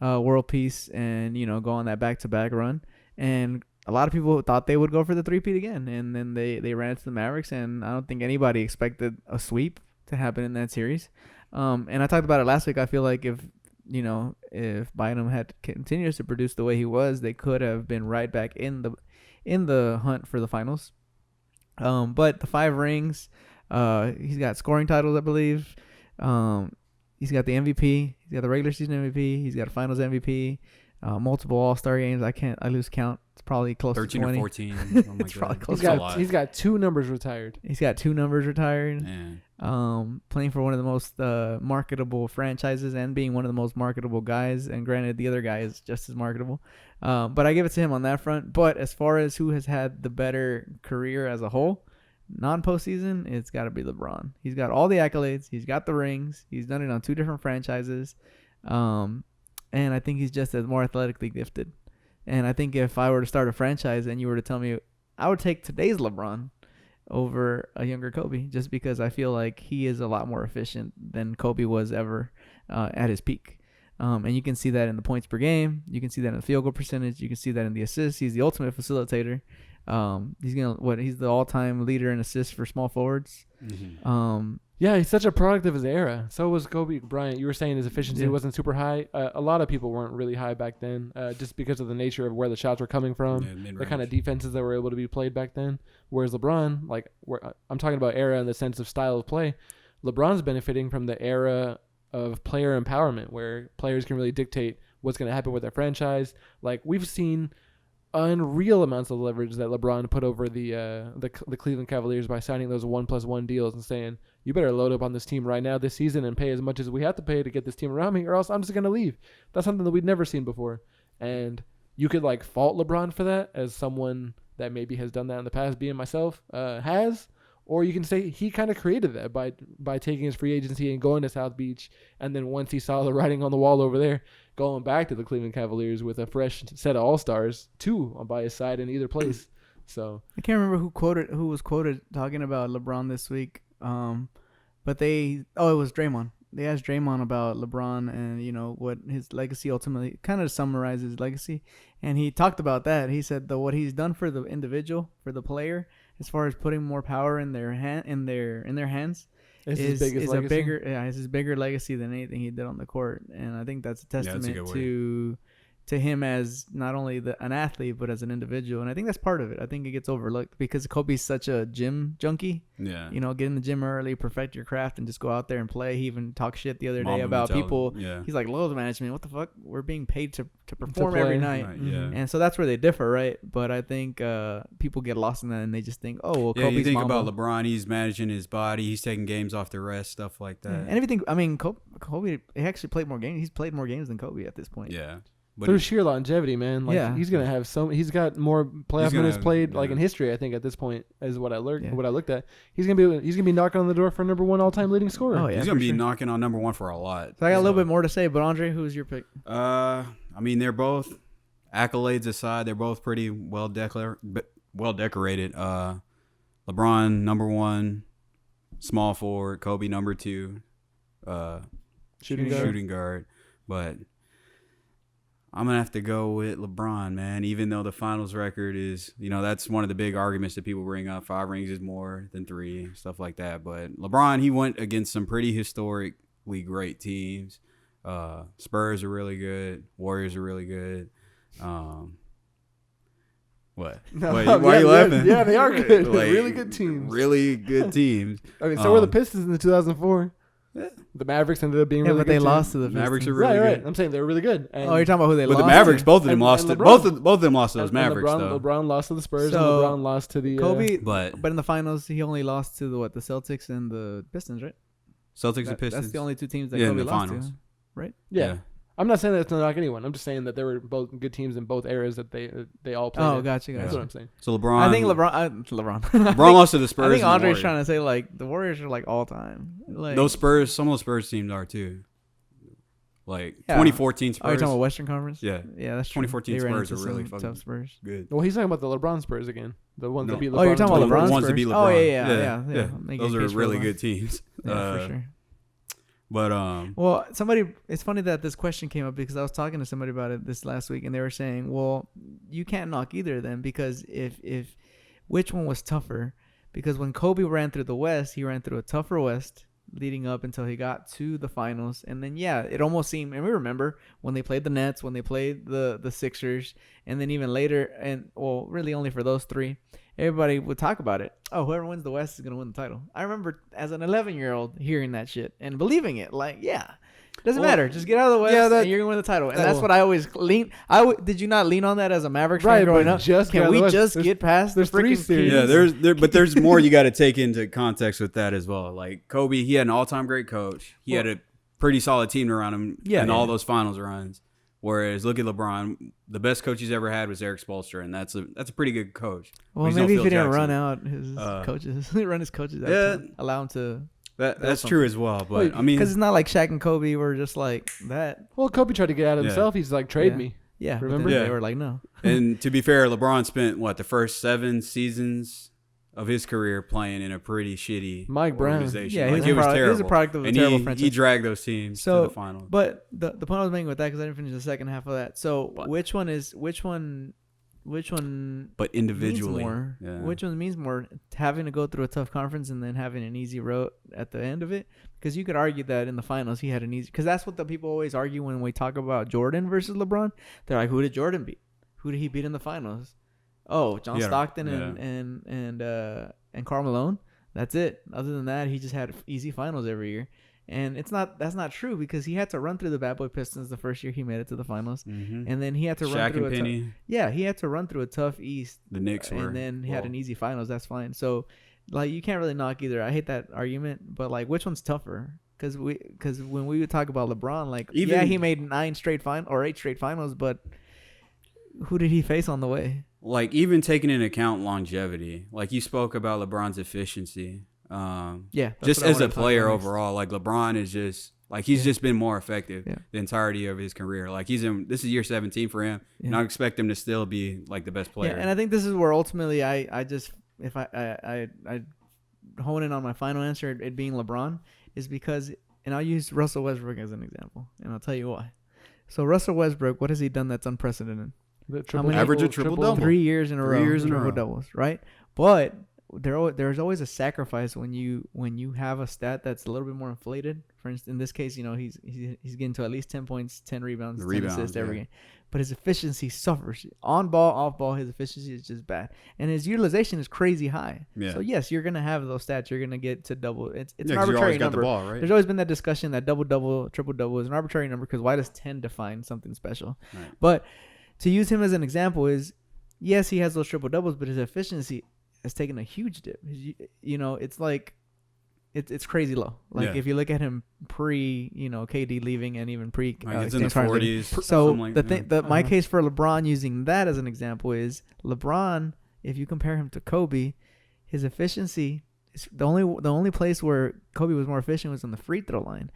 World Peace, and go on that back-to-back run. And a lot of people thought they would go for the three-peat again, and then they ran into the Mavericks, and I don't think anybody expected a sweep to happen in that series. And I talked about it last week. I feel like if Bynum had continued to produce the way he was, they could have been right back in the hunt for the finals. But the 5 rings, he's got scoring titles, I believe. He's got the MVP. He's got the regular season MVP. He's got a Finals MVP. Multiple All-Star games. I lose count. It's probably close to 20. 13 or 14. Oh my It's probably God. close He's got 2 numbers retired. He's got 2 numbers retired. Man. Playing for one of the most marketable franchises and being one of the most marketable guys. And granted, the other guy is just as marketable. But I give it to him on that front. But as far as who has had the better career as a whole, non-postseason, it's got to be LeBron. He's got all the accolades. He's got the rings. He's done it on 2 different franchises. And I think he's just as more athletically gifted. And I think if I were to start a franchise and you were to tell me, I would take today's LeBron over a younger Kobe, just because I feel like he is a lot more efficient than Kobe was ever at his peak. And you can see that in the points per game. You can see that in the field goal percentage. You can see that in the assists. He's the ultimate facilitator. He's the all-time leader in assists for small forwards. Mm-hmm. Yeah, he's such a product of his era. So was Kobe Bryant. You were saying his efficiency Yeah. wasn't super high. A lot of people weren't really high back then, just because of the nature of where the shots were coming from, the kind of defenses that were able to be played back then. Whereas LeBron, I'm talking about era in the sense of style of play. LeBron's benefiting from the era of player empowerment, where players can really dictate what's going to happen with their franchise. Like, we've seen unreal amounts of leverage that LeBron put over the Cleveland Cavaliers by signing those 1+1 deals and saying, you better load up on this team right now this season and pay as much as we have to pay to get this team around me, or else I'm just going to leave. That's something that we'd never seen before. And you could fault LeBron for that, as someone that maybe has done that in the past, being myself, has. Or you can say he kind of created that by taking his free agency and going to South Beach, and then once he saw the writing on the wall over there, going back to the Cleveland Cavaliers with a fresh set of All-Stars, 2 by his side in either place. So I can't remember who was quoted talking about LeBron this week. But it was Draymond. They asked Draymond about LeBron and what his legacy ultimately, kind of summarizes his legacy, and he talked about that. He said that what he's done for the individual, for the player, as far as putting more power in their hands, is his bigger legacy than anything he did on the court. And I think that's a testament to him as not only an athlete, but as an individual. And I think that's part of it. I think it gets overlooked because Kobe's such a gym junkie. Yeah. Get in the gym early, perfect your craft, and just go out there and play. He even talked shit the other day about people. Yeah. He's like, load management, what the fuck? We're being paid to perform every night. Right, yeah. And so that's where they differ, right? But I think people get lost in that, and they just think, oh, well, Kobe's you think Mamba. about LeBron, he's managing his body, he's taking games off the rest, stuff like that. And everything. I mean, Kobe, he actually played more games. He's played more games than Kobe at this point. Yeah. But through sheer longevity, man. He's gonna have he's got more playoff minutes played in history, I think, at this point, is what I learned. Yeah. What I looked at, he's gonna be knocking on the door for number 1 all-time leading scorer. Oh yeah, he's gonna be knocking on number 1 for a lot. So I got a little bit more to say, but Andre, who's your pick? I mean, they're both, accolades aside, they're both pretty well decorated. LeBron number 1, small forward. Kobe number 2, shooting guard. But I'm going to have to go with LeBron, man, even though the finals record is, that's one of the big arguments that people bring up. 5 rings is more than 3, stuff like that. But LeBron, he went against some pretty historically great teams. Spurs are really good. Warriors are really good. What? No, why are you laughing? Yeah, they are good. Really good teams. Really good teams. I mean, so were the Pistons in the 2004. The Mavericks ended up being Yeah, really but good they too. lost to the Mavericks are Pistons. really right. good. I'm saying they were really good. And, Oh, you're talking about who they But lost the Mavericks, to? both of them And lost. To, LeBron. both of them lost to those and Mavericks, LeBron, though. LeBron lost to the Spurs, So, and LeBron lost to the Kobe, But but in the finals, he only lost to the Celtics and the Pistons, right? Celtics and Pistons. That's the only two teams that Yeah, in Kobe the lost finals. to, right? Yeah. I'm not saying that's not like anyone. I'm just saying that they were both good teams in both eras that they all played. Oh, in. gotcha. That's what I'm saying. So LeBron. I think LeBron. LeBron lost to the Spurs. I think and the Andre's Warriors. trying to say like the Warriors are like all time. Like Those Spurs, some of the Spurs teams are too. Like Yeah. 2014 Oh, you're Spurs. talking about Western Conference? Yeah. Yeah, that's true. 2014 They ran Spurs into are really some fucking tough Spurs. Good. Well, he's talking about the LeBron Spurs again. The ones No. that beat LeBron. Oh, you're talking about The LeBron ones that Spurs? beat Oh, LeBron. yeah. Make a Those are case for really LeBron. good teams. Yeah, for sure. But Well, it's funny that this question came up because I was talking to somebody about it this last week, and they were saying, well, you can't knock either of them because if which one was tougher? Because when Kobe ran through the West, he ran through a tougher West leading up until he got to the finals. And then, yeah, it almost seemed, and we remember when they played the Nets, when they played the Sixers, and then even later, and well, really only for those three, everybody would talk about it. Oh, whoever wins the West is going to win the title. I remember as an 11-year-old hearing that shit and believing it. Like, yeah, doesn't matter. Just get out of the West and you're going to win the title. And that's what I always lean. Did you not lean on that as a Mavericks fan growing up? Can we just get past the three freaking series? yeah, but there's more you got to take into context with that as well. Like Kobe, he had an all-time great coach. He had a pretty solid team around him in all those finals runs. Whereas look at LeBron, the best coach he's ever had was Eric Spoelstra, and that's a pretty good coach. Well, He's no maybe if Phil he didn't Jackson. run out his coaches, run his coaches out, allow him to. That's true as well. But I mean, because it's not like Shaq and Kobe were just like that. Well, Kobe tried to get out of himself. He's like, trade me. Yeah, Remember? They were like, no. and to be fair, LeBron spent the first 7 seasons of his career playing in a pretty shitty Mike Brown. organization. Yeah, like, he was terrible. He was a product of a and terrible he franchise. dragged those teams to the final. But the point I was making with that, because I didn't finish the second half of that. So which one? But individually, means more? yeah. Which one means more? Having to go through a tough conference and then having an easy road at the end of it? Because you could argue that in the finals he had an easy. Because that's what the people always argue when we talk about Jordan versus LeBron. They're like, who did Jordan beat? Who did he beat in the finals? Oh, John Stockton and Karl Malone. That's it. Other than that, he just had easy finals every year. And that's not true because he had to run through the Bad Boy Pistons the first year he made it to the finals, and then he had to run through he had to run through a tough East. The Knicks were, and then he had an easy finals. That's fine. So, like, you can't really knock either. I hate that argument, but like, which one's tougher? Because when we would talk about LeBron, like, he made 8 straight finals, but who did he face on the way? Like, even taking into account longevity, like you spoke about LeBron's efficiency. Just as a player overall, like LeBron is just like he's just been more effective the entirety of his career. Like this is year 17 for him, and I expect him to still be like the best player. Yeah, and I think this is where ultimately I hone in on my final answer, it being LeBron, is because, and I'll use Russell Westbrook as an example, and I'll tell you why. So Russell Westbrook, what has he done that's unprecedented? Average a triple-double. 3 years in a row. 3 years in a row. Triple-doubles, right? But there's always a sacrifice when you have a stat that's a little bit more inflated. For instance, in this case, he's getting to at least 10 points, 10 rebounds, 10 assists every game. But his efficiency suffers. On ball, off ball, his efficiency is just bad. And his utilization is crazy high. Yeah. So, yes, you're going to have those stats. You're going to get to double. It's an arbitrary number. The ball, right? There's always been that discussion that double-double, triple-double is an arbitrary number because why does 10 define something special? Right. But to use him as an example is, yes, he has those triple-doubles, but his efficiency has taken a huge dip. It's like it's crazy low. Like if you look at him pre, KD leaving and even pre, it's in the 40s. So my case for LeBron using that as an example is LeBron. If you compare him to Kobe, his efficiency is the only place where Kobe was more efficient was on the free throw line,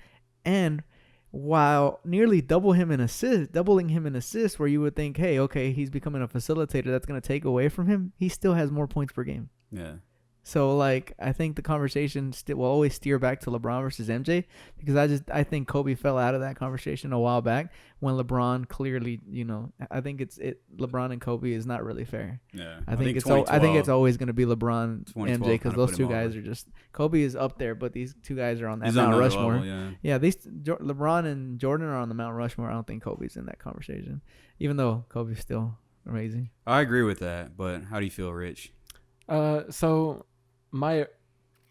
and while nearly doubling him in assists, where you would think, hey, okay, he's becoming a facilitator, that's going to take away from him, he still has more points per game. Yeah. So, like, I think the conversation will always steer back to LeBron versus MJ because I think Kobe fell out of that conversation a while back when LeBron clearly, I think LeBron and Kobe is not really fair. Yeah. I think it's always going to be LeBron MJ because those two guys are just Kobe is up there, but these two guys are on that Mount Rushmore. Yeah, these LeBron and Jordan are on the Mount Rushmore. I don't think Kobe's in that conversation, even though Kobe's still amazing. I agree with that, but how do you feel, Rich? So my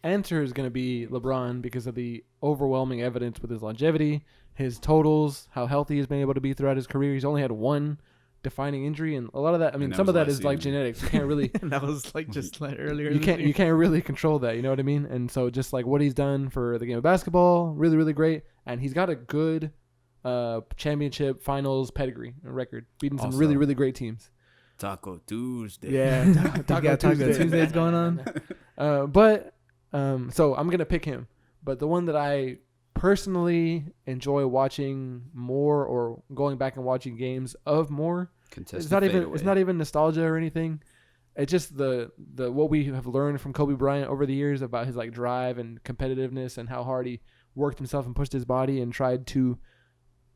answer is going to be LeBron because of the overwhelming evidence with his longevity, his totals, how healthy he's been able to be throughout his career. He's only had one defining injury, and a lot of that, I mean, some of that is like genetics. You can't really And that was like just like earlier. you can't really control that, you know what I mean? And so just like what he's done for the game of basketball, really, really great. And he's got a good championship finals pedigree and record, beating some really, really great teams. Taco Tuesday. Yeah, Taco Tuesday's going on. So I'm gonna pick him. But the one that I personally enjoy watching more, or going back and watching games of more, it's not even nostalgia or anything. It's just the what we have learned from Kobe Bryant over the years about his like drive and competitiveness and how hard he worked himself and pushed his body and tried to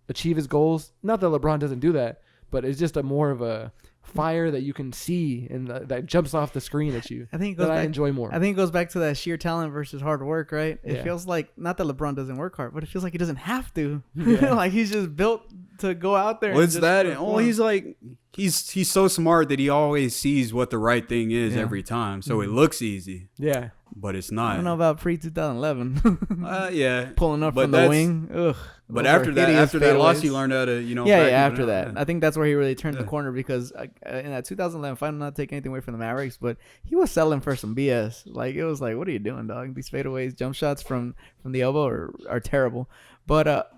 achieve his goals. Not that LeBron doesn't do that, but it's just a more of a fire that you can see and that jumps off the screen at you. I think I enjoy more. I think it goes back to that sheer talent versus hard work, right? It Yeah. feels like, not that LeBron doesn't work hard, but it feels like he doesn't have to. Yeah. Like he's just built to go out there. Well, and it's just that. perform. He's like he's so smart that he always sees what the right thing is every time. So it looks easy, Yeah. but it's I not. don't know about pre 2011. Yeah. Pulling up But from the that's- wing. Ugh. But Those after are that hideous loss, fadeaways. he learned how to, Yeah, back after it that. up. I think that's where he really turned the Yeah. corner, because in that 2011 final, not taking anything away from the Mavericks, but he was selling for some BS. Like, it was like, what are you doing, dog? These fadeaways, jump shots from the elbow are terrible. But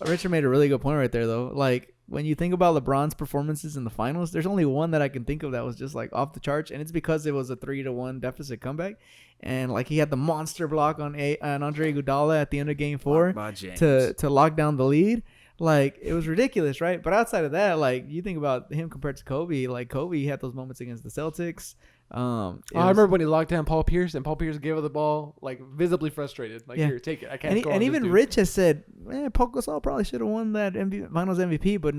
Richard made a really good point right there, though. Like, when you think about LeBron's performances in the finals, there's only one that I can think of that was just like off the charts, and it's because it was a 3-1 deficit comeback, and like he had the monster block on Andre Iguodala at the end of Game 4 By James. to lock down the lead. Like, it was ridiculous, right? But outside of that, like, you think about him compared to Kobe. Like, Kobe had those moments against the Celtics. I remember when he locked down Paul Pierce, and Paul Pierce gave her the ball, like, visibly frustrated. Like, Yeah. here, take it. I can't score on and this even dude. Rich has said, man, Paul Gasol probably should have won that Finals MVP, but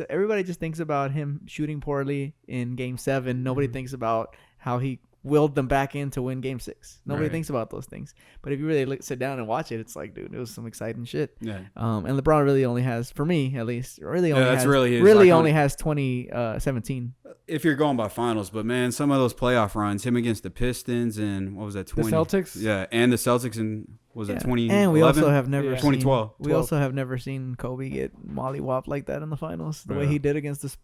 everybody just thinks about him shooting poorly in Game 7. Nobody thinks about how he willed them back in to win Game 6. Nobody Right. thinks about those things. But if you really sit down and watch it, it's like, dude, it was some exciting shit. Yeah. And LeBron really only has, for me at least, that's really his only iconic- has 2017. If you're going by finals, but man, some of those playoff runs, him against the Pistons and what was that? The Celtics? Yeah, and the Celtics in was it 2011? And we also have never Yeah. seen 2012. We also have never seen Kobe get mollywopped like that in the finals. The way Yeah. he did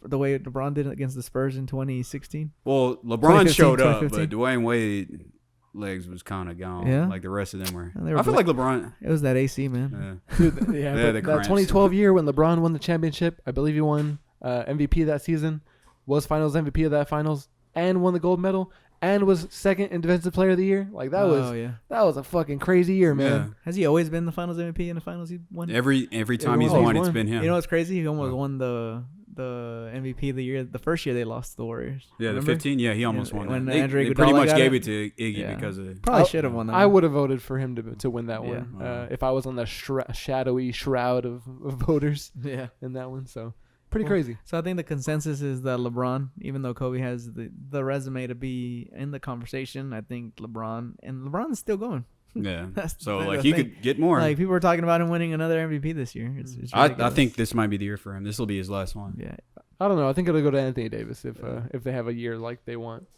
the way LeBron did against the Spurs in 2016. Well, LeBron 2015, showed up, 2015. but Dwayne Wade legs was kind of gone. Yeah? Like the rest of them were. And they were I feel like LeBron. It was that AC, man. Yeah. Dude, yeah, Yeah, but the that cramps. 2012 year when LeBron won the championship, I believe he won MVP that season, was Finals MVP of that Finals, and won the gold medal, and was second in Defensive Player of the Year. Like that was a fucking crazy year, man. Has he always been the Finals MVP in the finals he won? Yeah. Every time he's Everyone- won, it's won. been him. You know what's crazy? He almost won the MVP of the year. The first year they lost to the Warriors. Yeah, Remember? the 15. Yeah, he almost won. When That. They Andre pretty Iguodala much got gave it? it to Iggy Yeah. because of. Probably should have won that. I one. would have voted for him to win that one Yeah. if I was on the shadowy shroud of voters Yeah. in that one. So pretty Well, crazy. So I think the consensus is that LeBron, even though Kobe has the resume to be in the conversation, I think LeBron's still going. Yeah. That's So the like he thing. could get more. Like, people were talking about him winning another MVP this year. It's I ridiculous. think this might be the year for him. This will be his last one. Yeah. I don't know. I think it'll go to Anthony Davis if they have a year like they want.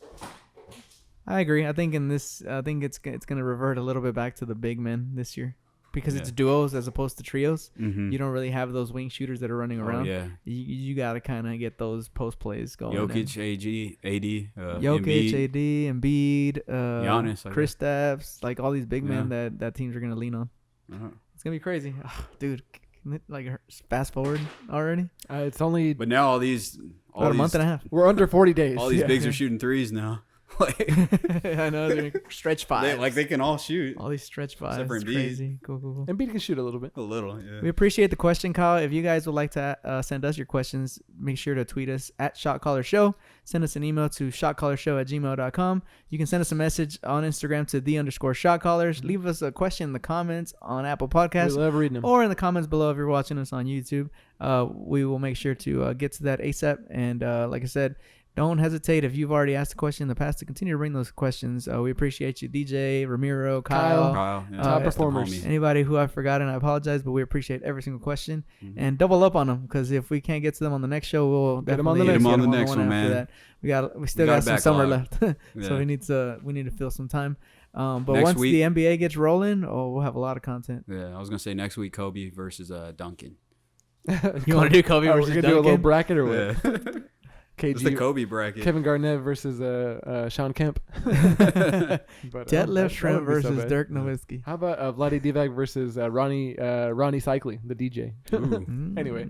I agree. I think it's gonna revert a little bit back to the big men this year, because it's Yeah. duos as opposed to trios. Mm-hmm. You don't really have those wing shooters that are running around. Yeah. You got to kind of get those post plays going. Jokic, AD, Jokic, Embiid. AD, Embiid, Giannis, I Chris Stapps, like all these big men Yeah. that teams are gonna lean on. Uh-huh. It's gonna be crazy, dude. Can it, like, fast forward already? It's only But now all these About a month and a half. we're under 40 days. all these Yeah. bigs are shooting threes now. Like I know, they're stretch five. they can all shoot. All these stretch fives. for It's Embiid. crazy. Cool. Embiid can shoot a little bit. A little, yeah. We appreciate the question, Kyle. If you guys would like to send us your questions, make sure to tweet us at Shotcaller Show. Send us an email to shotcallershow@gmail.com. You can send us a message on Instagram to _shotcallers. Leave us a question in the comments on Apple We Podcasts love reading them. or in the comments below if you're watching us on YouTube. We will make sure to get to that ASAP. And like I said, don't hesitate if you've already asked a question in the past to continue to bring those questions. We appreciate you, DJ, Ramiro, Kyle. Kyle, yeah. Top That's the performers. homie. Anybody who I've forgotten, I apologize, but we appreciate every single question. Mhm. And double up on them, because if we can't get to them on the next show, we'll Get 'em on definitely the next get one. 'em Next one, after man. that. We still got got a some summer backlog. left, so Yeah. we need to fill some time. But Next once week- the NBA gets rolling, we'll have a lot of content. Yeah, I was gonna say next week Kobe versus Duncan. You want to do Kobe We're versus gonna do a little Duncan? bracket or what? Yeah. It's the KG, Kobe bracket. Kevin Garnett versus Sean Kemp. But, Deadlift that wouldn't Shrimp be so versus bad. Dirk Nowitzki. How about Vlade Divac versus Ronnie Cycling, the DJ? Ooh. Anyway,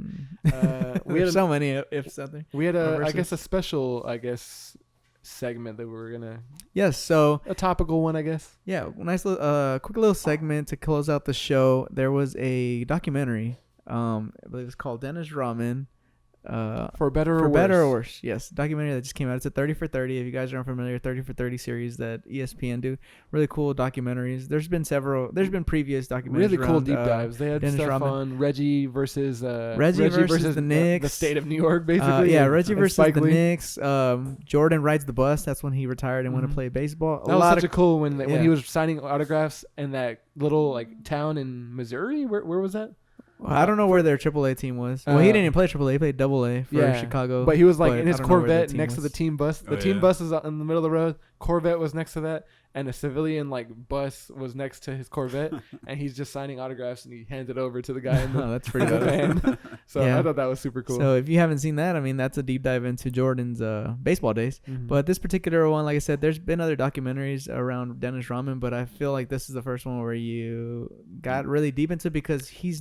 we There's had so many ifs out there. we had I versus- guess a special segment that we were gonna Yes, so a topical one, I guess. yeah, quick little segment to close out the show. There was a documentary, I believe it's called Dennis Rodman. For better For or better or worse. worse, yes, documentary that just came out. It's a 30 for 30. If you guys are unfamiliar, 30 for 30 series that ESPN do, really cool documentaries. There's been previous documentaries. Really cool around, deep dives. They had Dennis stuff Rodman. on Reggie versus Reggie versus the Knicks. the state of New York, basically. yeah, and- Reggie and versus Spike the Lee. Knicks. Jordan rides the bus. That's when he retired and went Mhm. to play baseball. That was such of a cool when yeah. he was signing autographs in that little town in Missouri. Where was that? I don't know where their AAA team was. Well, he didn't even play AAA. He played AA for Chicago. But he was but in his I don't know where the Corvette team next to was. the team bus. The Oh, team yeah. bus is out in the middle of the road. Corvette was next to that, and a civilian bus was next to his Corvette, and he's just signing autographs and he hands it over to the guy in the, Oh, that's pretty in the bad. van. So Yeah. I thought that was super cool. So if you haven't seen that, I mean, that's a deep dive into Jordan's baseball days. Mhm. But this particular one, like I said, there's been other documentaries around Dennis Rodman, but I feel like this is the first one where you got really deep into because he's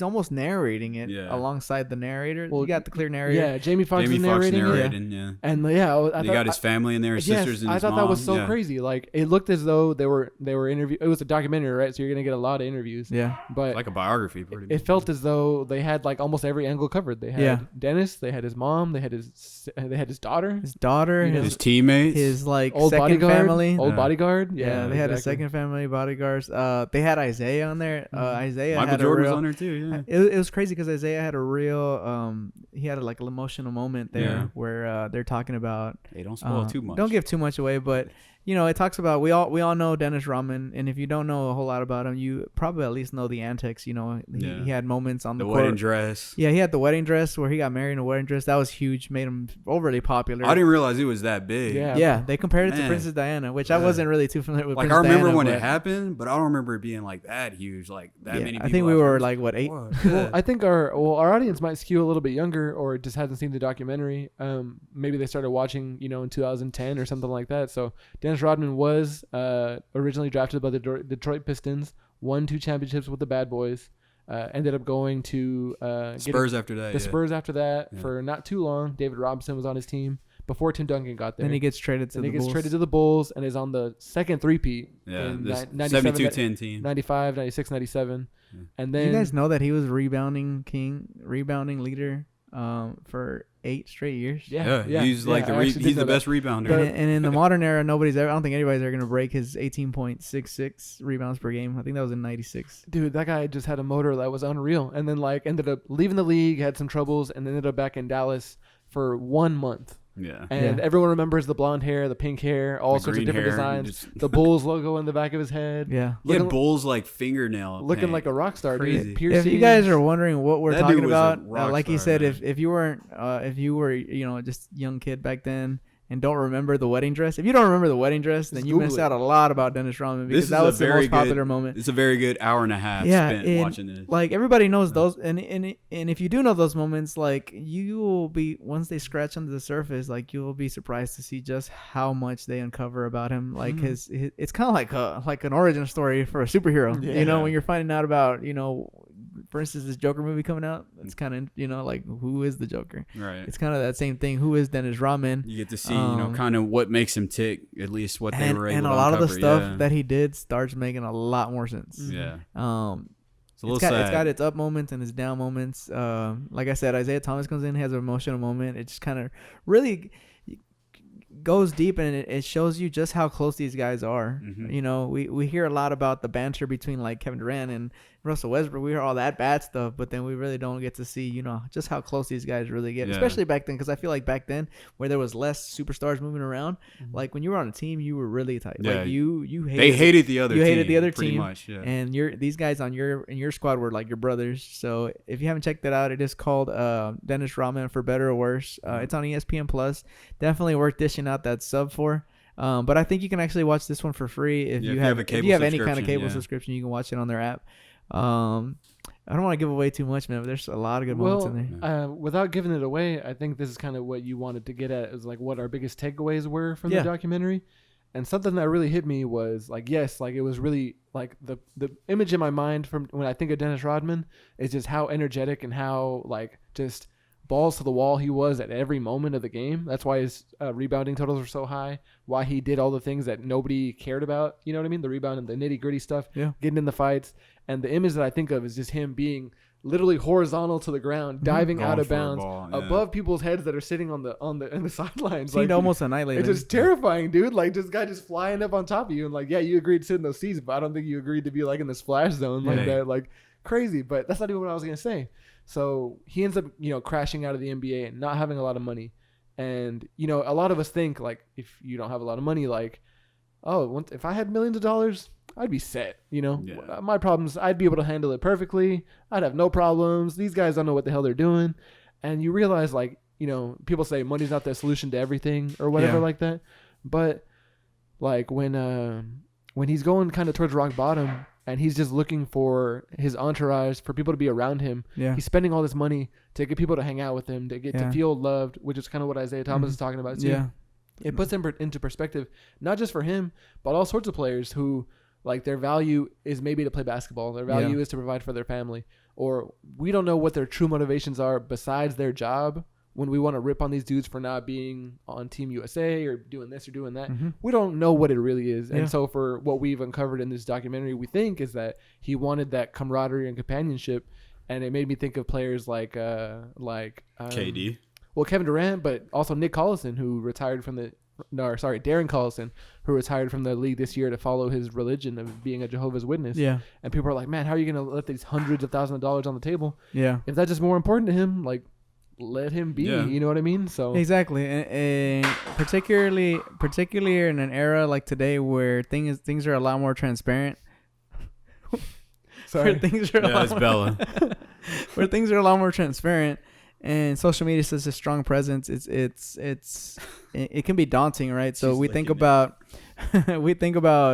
almost narrating it Yeah. alongside the narrator. Well, You got the clear narrator. yeah, Jamie Foxx Jamie is Foxx narrating it. narrating, yeah. And yeah, I He thought- got his family in there, his yes, sisters and I his thought that was mom, so yeah. crazy. It looked as though they were interview. It was a documentary, right? So you're gonna get a lot of interviews. Yeah. But Like a biography, pretty it much. felt as though they had almost every angle covered. They had Yeah. Dennis, they had his mom, they had his daughter, His daughter, You know, his teammates. his old second bodyguard, family. old Yeah. bodyguard. Yeah, they had a exactly. second family bodyguards. They had Isaiah on there. Isaiah Michael had Jordan a real, was on there too, yeah. It was crazy because Isaiah had a real he had an emotional moment there Yeah. where they're talking about Hey, don't spoil too much. Don't give too much away, but it talks about we all know Dennis Rodman, and if you don't know a whole lot about him, you probably at least know the antics. He had moments on the the court. wedding dress. Yeah, he had the wedding dress where he got married in a wedding dress. That was huge, made him overly popular. I didn't realize he was that big. Yeah. Yeah, they compared it to Man. Princess Diana, which I Yeah. wasn't really too familiar with. Like Princess I remember Diana, when but it happened, but I don't remember it being like that huge, like that yeah, many people. I think we were afterwards. like what 8. What? Well, I think our audience might skew a little bit younger, or just hasn't seen the documentary. Maybe they started watching, in 2010 or something like that. So Dennis Rodman was originally drafted by the Detroit Pistons, won 2 championships with the Bad Boys, ended up going to Spurs after that. the yeah. Spurs after that Yeah. for not too long. David Robinson was on his team before Tim Duncan got there. Then he gets traded to Then the he gets Bulls. traded to the Bulls and is on the second three-peat Yeah, in this 97, 72-10 team. 95, 96, 97. Yeah. And Do then you guys know that he was rebounding leader for 8 straight years? yeah, he's like I actually did he's know the that. best rebounder. And in the modern era, I don't think anybody's ever going to break his 18.66 rebounds per game. I think that was in 96. Dude, that guy just had a motor that was unreal, and then ended up leaving the league, had some troubles, and ended up back in Dallas for 1 month. Yeah. And Yeah. everyone remembers the blonde hair, the pink hair, all The sorts of green different hair, designs. just- The Bulls logo in the back of his head. Yeah. He had Looking- Bulls like fingernail. Looking paint. like a rock star, Crazy. dude. Piercings. If you guys are wondering what we're That dude talking was a about, rock like he star, said, man. if you were just a young kid back then and don't remember the wedding dress, if you don't remember the wedding dress, then Just you Google missed it. out a lot about Dennis Rodman because This that is a was the very most popular good- moment. It's a very good hour and a half Yeah, spent and, watching this. Like everybody knows those, and if you do know those moments, like you will be once they scratch under the surface, like you will be surprised to see just how much they uncover about him. Like his it's kind of like an origin story for a superhero. Yeah. When you're finding out about for instance, this Joker movie coming out, it's kind of like who is the Joker? Right. It's kind of that same thing. Who is Dennis Rodman? You get to see, Um, kind of what makes him tick, at least what they were able and to a lot uncover. of the stuff yeah. that he did starts making a lot more sense. Yeah. It's a little it's sad. got its up moments and its down moments. Like I said, Isaiah Thomas comes in, has an emotional moment. It just kind of really goes deep, and it shows you just how close these guys are. Mhm. We hear a lot about the banter between like Kevin Durant and Russell Westbrook. We hear all that bad stuff, but then we really don't get to see just how close these guys really get, Yeah. especially back then. Because I feel like back then, where there was less superstars moving around, like when you were on a team, you were really tight. Yeah. Like you hated They hated the other you team. hated the other pretty team, much, yeah. and these guys in your squad were like your brothers. So if you haven't checked that out, it is called Dennis Rodman for Better or Worse. It's on ESPN Plus. Definitely worth dishing out that sub for. But I think you can actually watch this one for free if you have any kind of cable subscription. You can watch it on their app. I don't want to give away too much, man, but there's a lot of good moments in there. Without giving it away, I think this is kind of what you wanted to get at, is like what our biggest takeaways were from the documentary. And something that really hit me was like, yes, like it was really like the image in my mind from when I think of Dennis Rodman is just how energetic and how like just balls to the wall he was at every moment of the game. That's why his rebounding totals were so high, why he did all the things that nobody cared about. You know what I mean? The rebound and the nitty gritty stuff, getting in the fights. And the image that I think of is just him being literally horizontal to the ground, diving out of bounds above people's heads that are sitting in the sidelines. He'd almost annihilate. It's just terrifying, dude. Like this guy just flying up on top of you, and like, yeah, you agreed to sit in those seats, but I don't think you agreed to be like in the splash zone like that, like crazy. But that's not even what I was gonna say. So he ends up, crashing out of the NBA and not having a lot of money. And a lot of us think like, if you don't have a lot of money, like, oh, if I had millions of dollars, I'd be set, My problems, I'd be able to handle it perfectly. I'd have no problems. These guys don't know what the hell they're doing. And you realize, like, people say money's not the solution to everything or whatever like that. But, like, when he's going kind of towards rock bottom and he's just looking for his entourage, for people to be around him, he's spending all this money to get people to hang out with him, to get to feel loved, which is kind of what Isaiah Thomas is talking about, too. Yeah. It puts him into perspective, not just for him, but all sorts of players who, like, their value is maybe to play basketball. Their value is to provide for their family. Or we don't know what their true motivations are besides their job when we want to rip on these dudes for not being on Team USA or doing this or doing that. We don't know what it really is. And so for what we've uncovered in this documentary, we think is that he wanted that camaraderie and companionship. And it made me think of players like KD. Well, Kevin Durant, but also Nick Collison, who retired from Darren Collison, who retired from the league this year to follow his religion of being a Jehovah's Witness. Yeah. And people are like, man, how are you going to let these hundreds of thousands of dollars on the table? Yeah. If that's just more important to him, like, let him be. You know what I mean? So exactly, and particularly in an era like today where things are a lot more transparent. Sorry, where things are it's Bella. Where things are a lot more transparent. And social media says a strong presence. It can be daunting, right? So we think about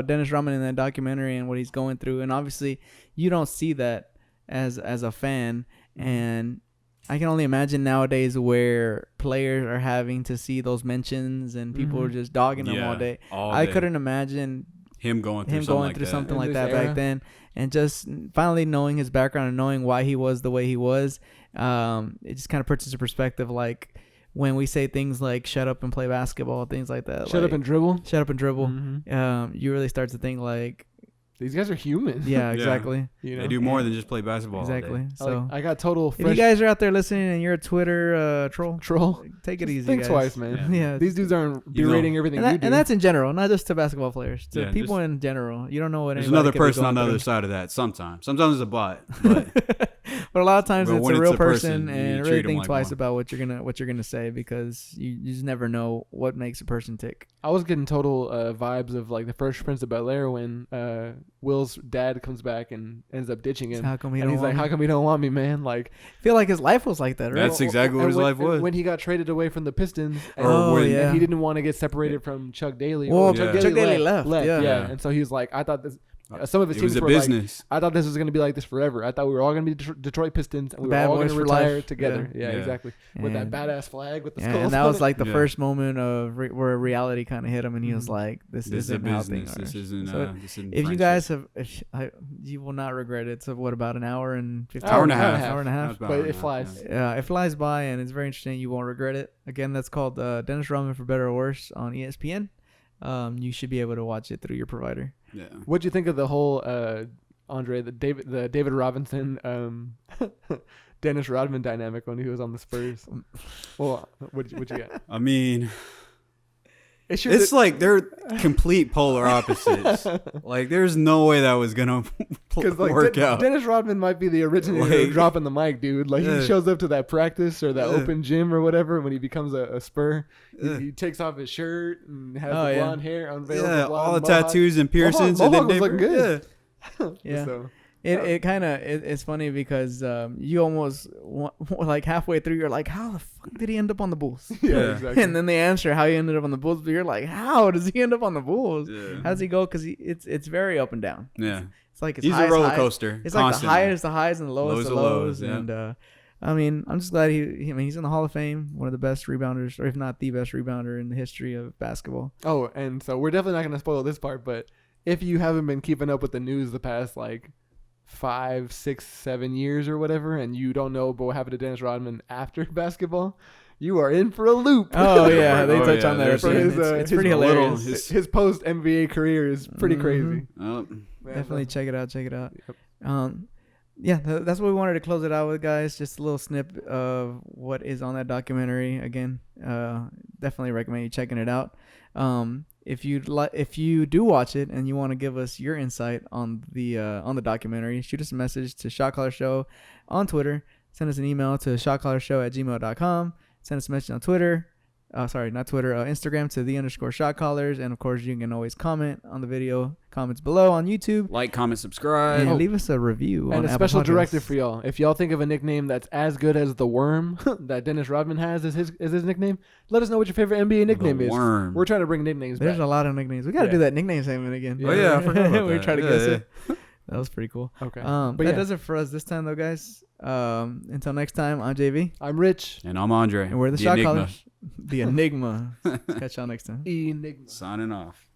Dennis Rodman in that documentary and what he's going through, and obviously you don't see that as a fan. And I can only imagine nowadays where players are having to see those mentions and people are just dogging them all day. I couldn't imagine him going through something like that back then. And just finally knowing his background and knowing why he was the way he was, it just kind of puts into perspective, like when we say things like shut up and play basketball, things like that. Shut up and dribble. You really start to think like, these guys are human. Yeah, exactly. They do more than just play basketball. Exactly. So I got total. If you guys are out there listening and you're a Twitter troll, take it easy. Think guys. twice, man. Yeah. These dudes aren't berating everything you do. And that's in general, not just to basketball players. To people in general. You don't know what. There's another person on the other side of that. Sometimes it's a bot. But a lot of times it's a real person, and really think twice about what you're gonna say, because you just never know what makes a person tick. I was getting total vibes of like the Fresh Prince of Bel-Air when Will's dad comes back and ends up ditching him. How come he don't want me, man? Like, I feel like his life was like that, right? That's exactly what his life was. When he got traded away from the Pistons, and he didn't want to get separated from Chuck Daly. Well, Chuck Daly left. Yeah. And so he was like, I thought this. Some of his teams were business. Like, I thought this was going to be like this forever. I thought we were all going to be Detroit Pistons, and we were all going to retire together. Yeah, exactly. With that badass flag with the skulls. And that was like the first moment of where reality kind of hit him, and he was like, "This isn't how things are." This isn't. If you guys have, you will not regret it. So what, about an hour and 15? Hour and a half. But it flies. Yeah, it flies by, and it's very interesting. You won't regret it. Again, that's called Dennis Rodman for Better or Worse on ESPN. You should be able to watch it through your provider. Yeah. What'd you think of the whole Andre, the David Robinson, Dennis Rodman dynamic when he was on the Spurs? Well, what'd you get? I mean, it's like they're complete polar opposites. Like, there's no way that was gonna work out. Dennis Rodman might be the originator of dropping the mic, dude. Like, he shows up to that practice or that open gym or whatever when he becomes a Spur. He takes off his shirt and has the blonde hair unveiled. Yeah, all the tattoos and piercings. Mohawk was looking good. Yeah. So It kind of it's funny because you almost like halfway through you're like, how the fuck did he end up on the Bulls? Yeah, exactly. And then they answer how he ended up on the Bulls, but you're like, how does he end up on the Bulls? Yeah. How does he go? Because it's very up and down. Yeah. It's like He's a roller coaster. It's constantly. like the highest the highs and the lowest the lows. yeah. And I mean, I'm just glad he's in the Hall of Fame, one of the best rebounders, or if not the best rebounder in the history of basketball. Oh, and so we're definitely not going to spoil this part, but if you haven't been keeping up with the news the past like 5, 6, 7 years or whatever, and you don't know about what happened to Dennis Rodman after basketball, you are in for a loop. Oh yeah, they touch on that. For It's pretty hilarious. His post NBA career is pretty crazy. Oh. Definitely check it out. Yep. Yeah, that's what we wanted to close it out with, guys. Just a little snip of what is on that documentary. Again, definitely recommend you checking it out. If you do watch it and you want to give us your insight on the documentary, shoot us a message to Shotcallers Show on Twitter. Send us an email to shotcallershow@gmail.com. Send us a message on Twitter. Instagram to _Shotcallers. And of course, you can always comment on the video, comments below on YouTube. Like, comment, subscribe. And leave us a review. And on a Apple special Podcasts. directive for y'all. If y'all think of a nickname that's as good as the Worm that Dennis Rodman has as his nickname, let us know what your favorite NBA nickname is. Worm. We're trying to bring nicknames There's back. a lot of nicknames. We got to do that nickname segment again. Oh, yeah, I forgot about we that. tried to guess it. That was pretty cool. Okay. But But that yeah. does it for us this time, though, guys. Until next time, I'm JV. I'm Rich. And I'm Andre. And we're the Enigma. Shotcallers. The Enigma. Catch y'all next time. Enigma. Signing off.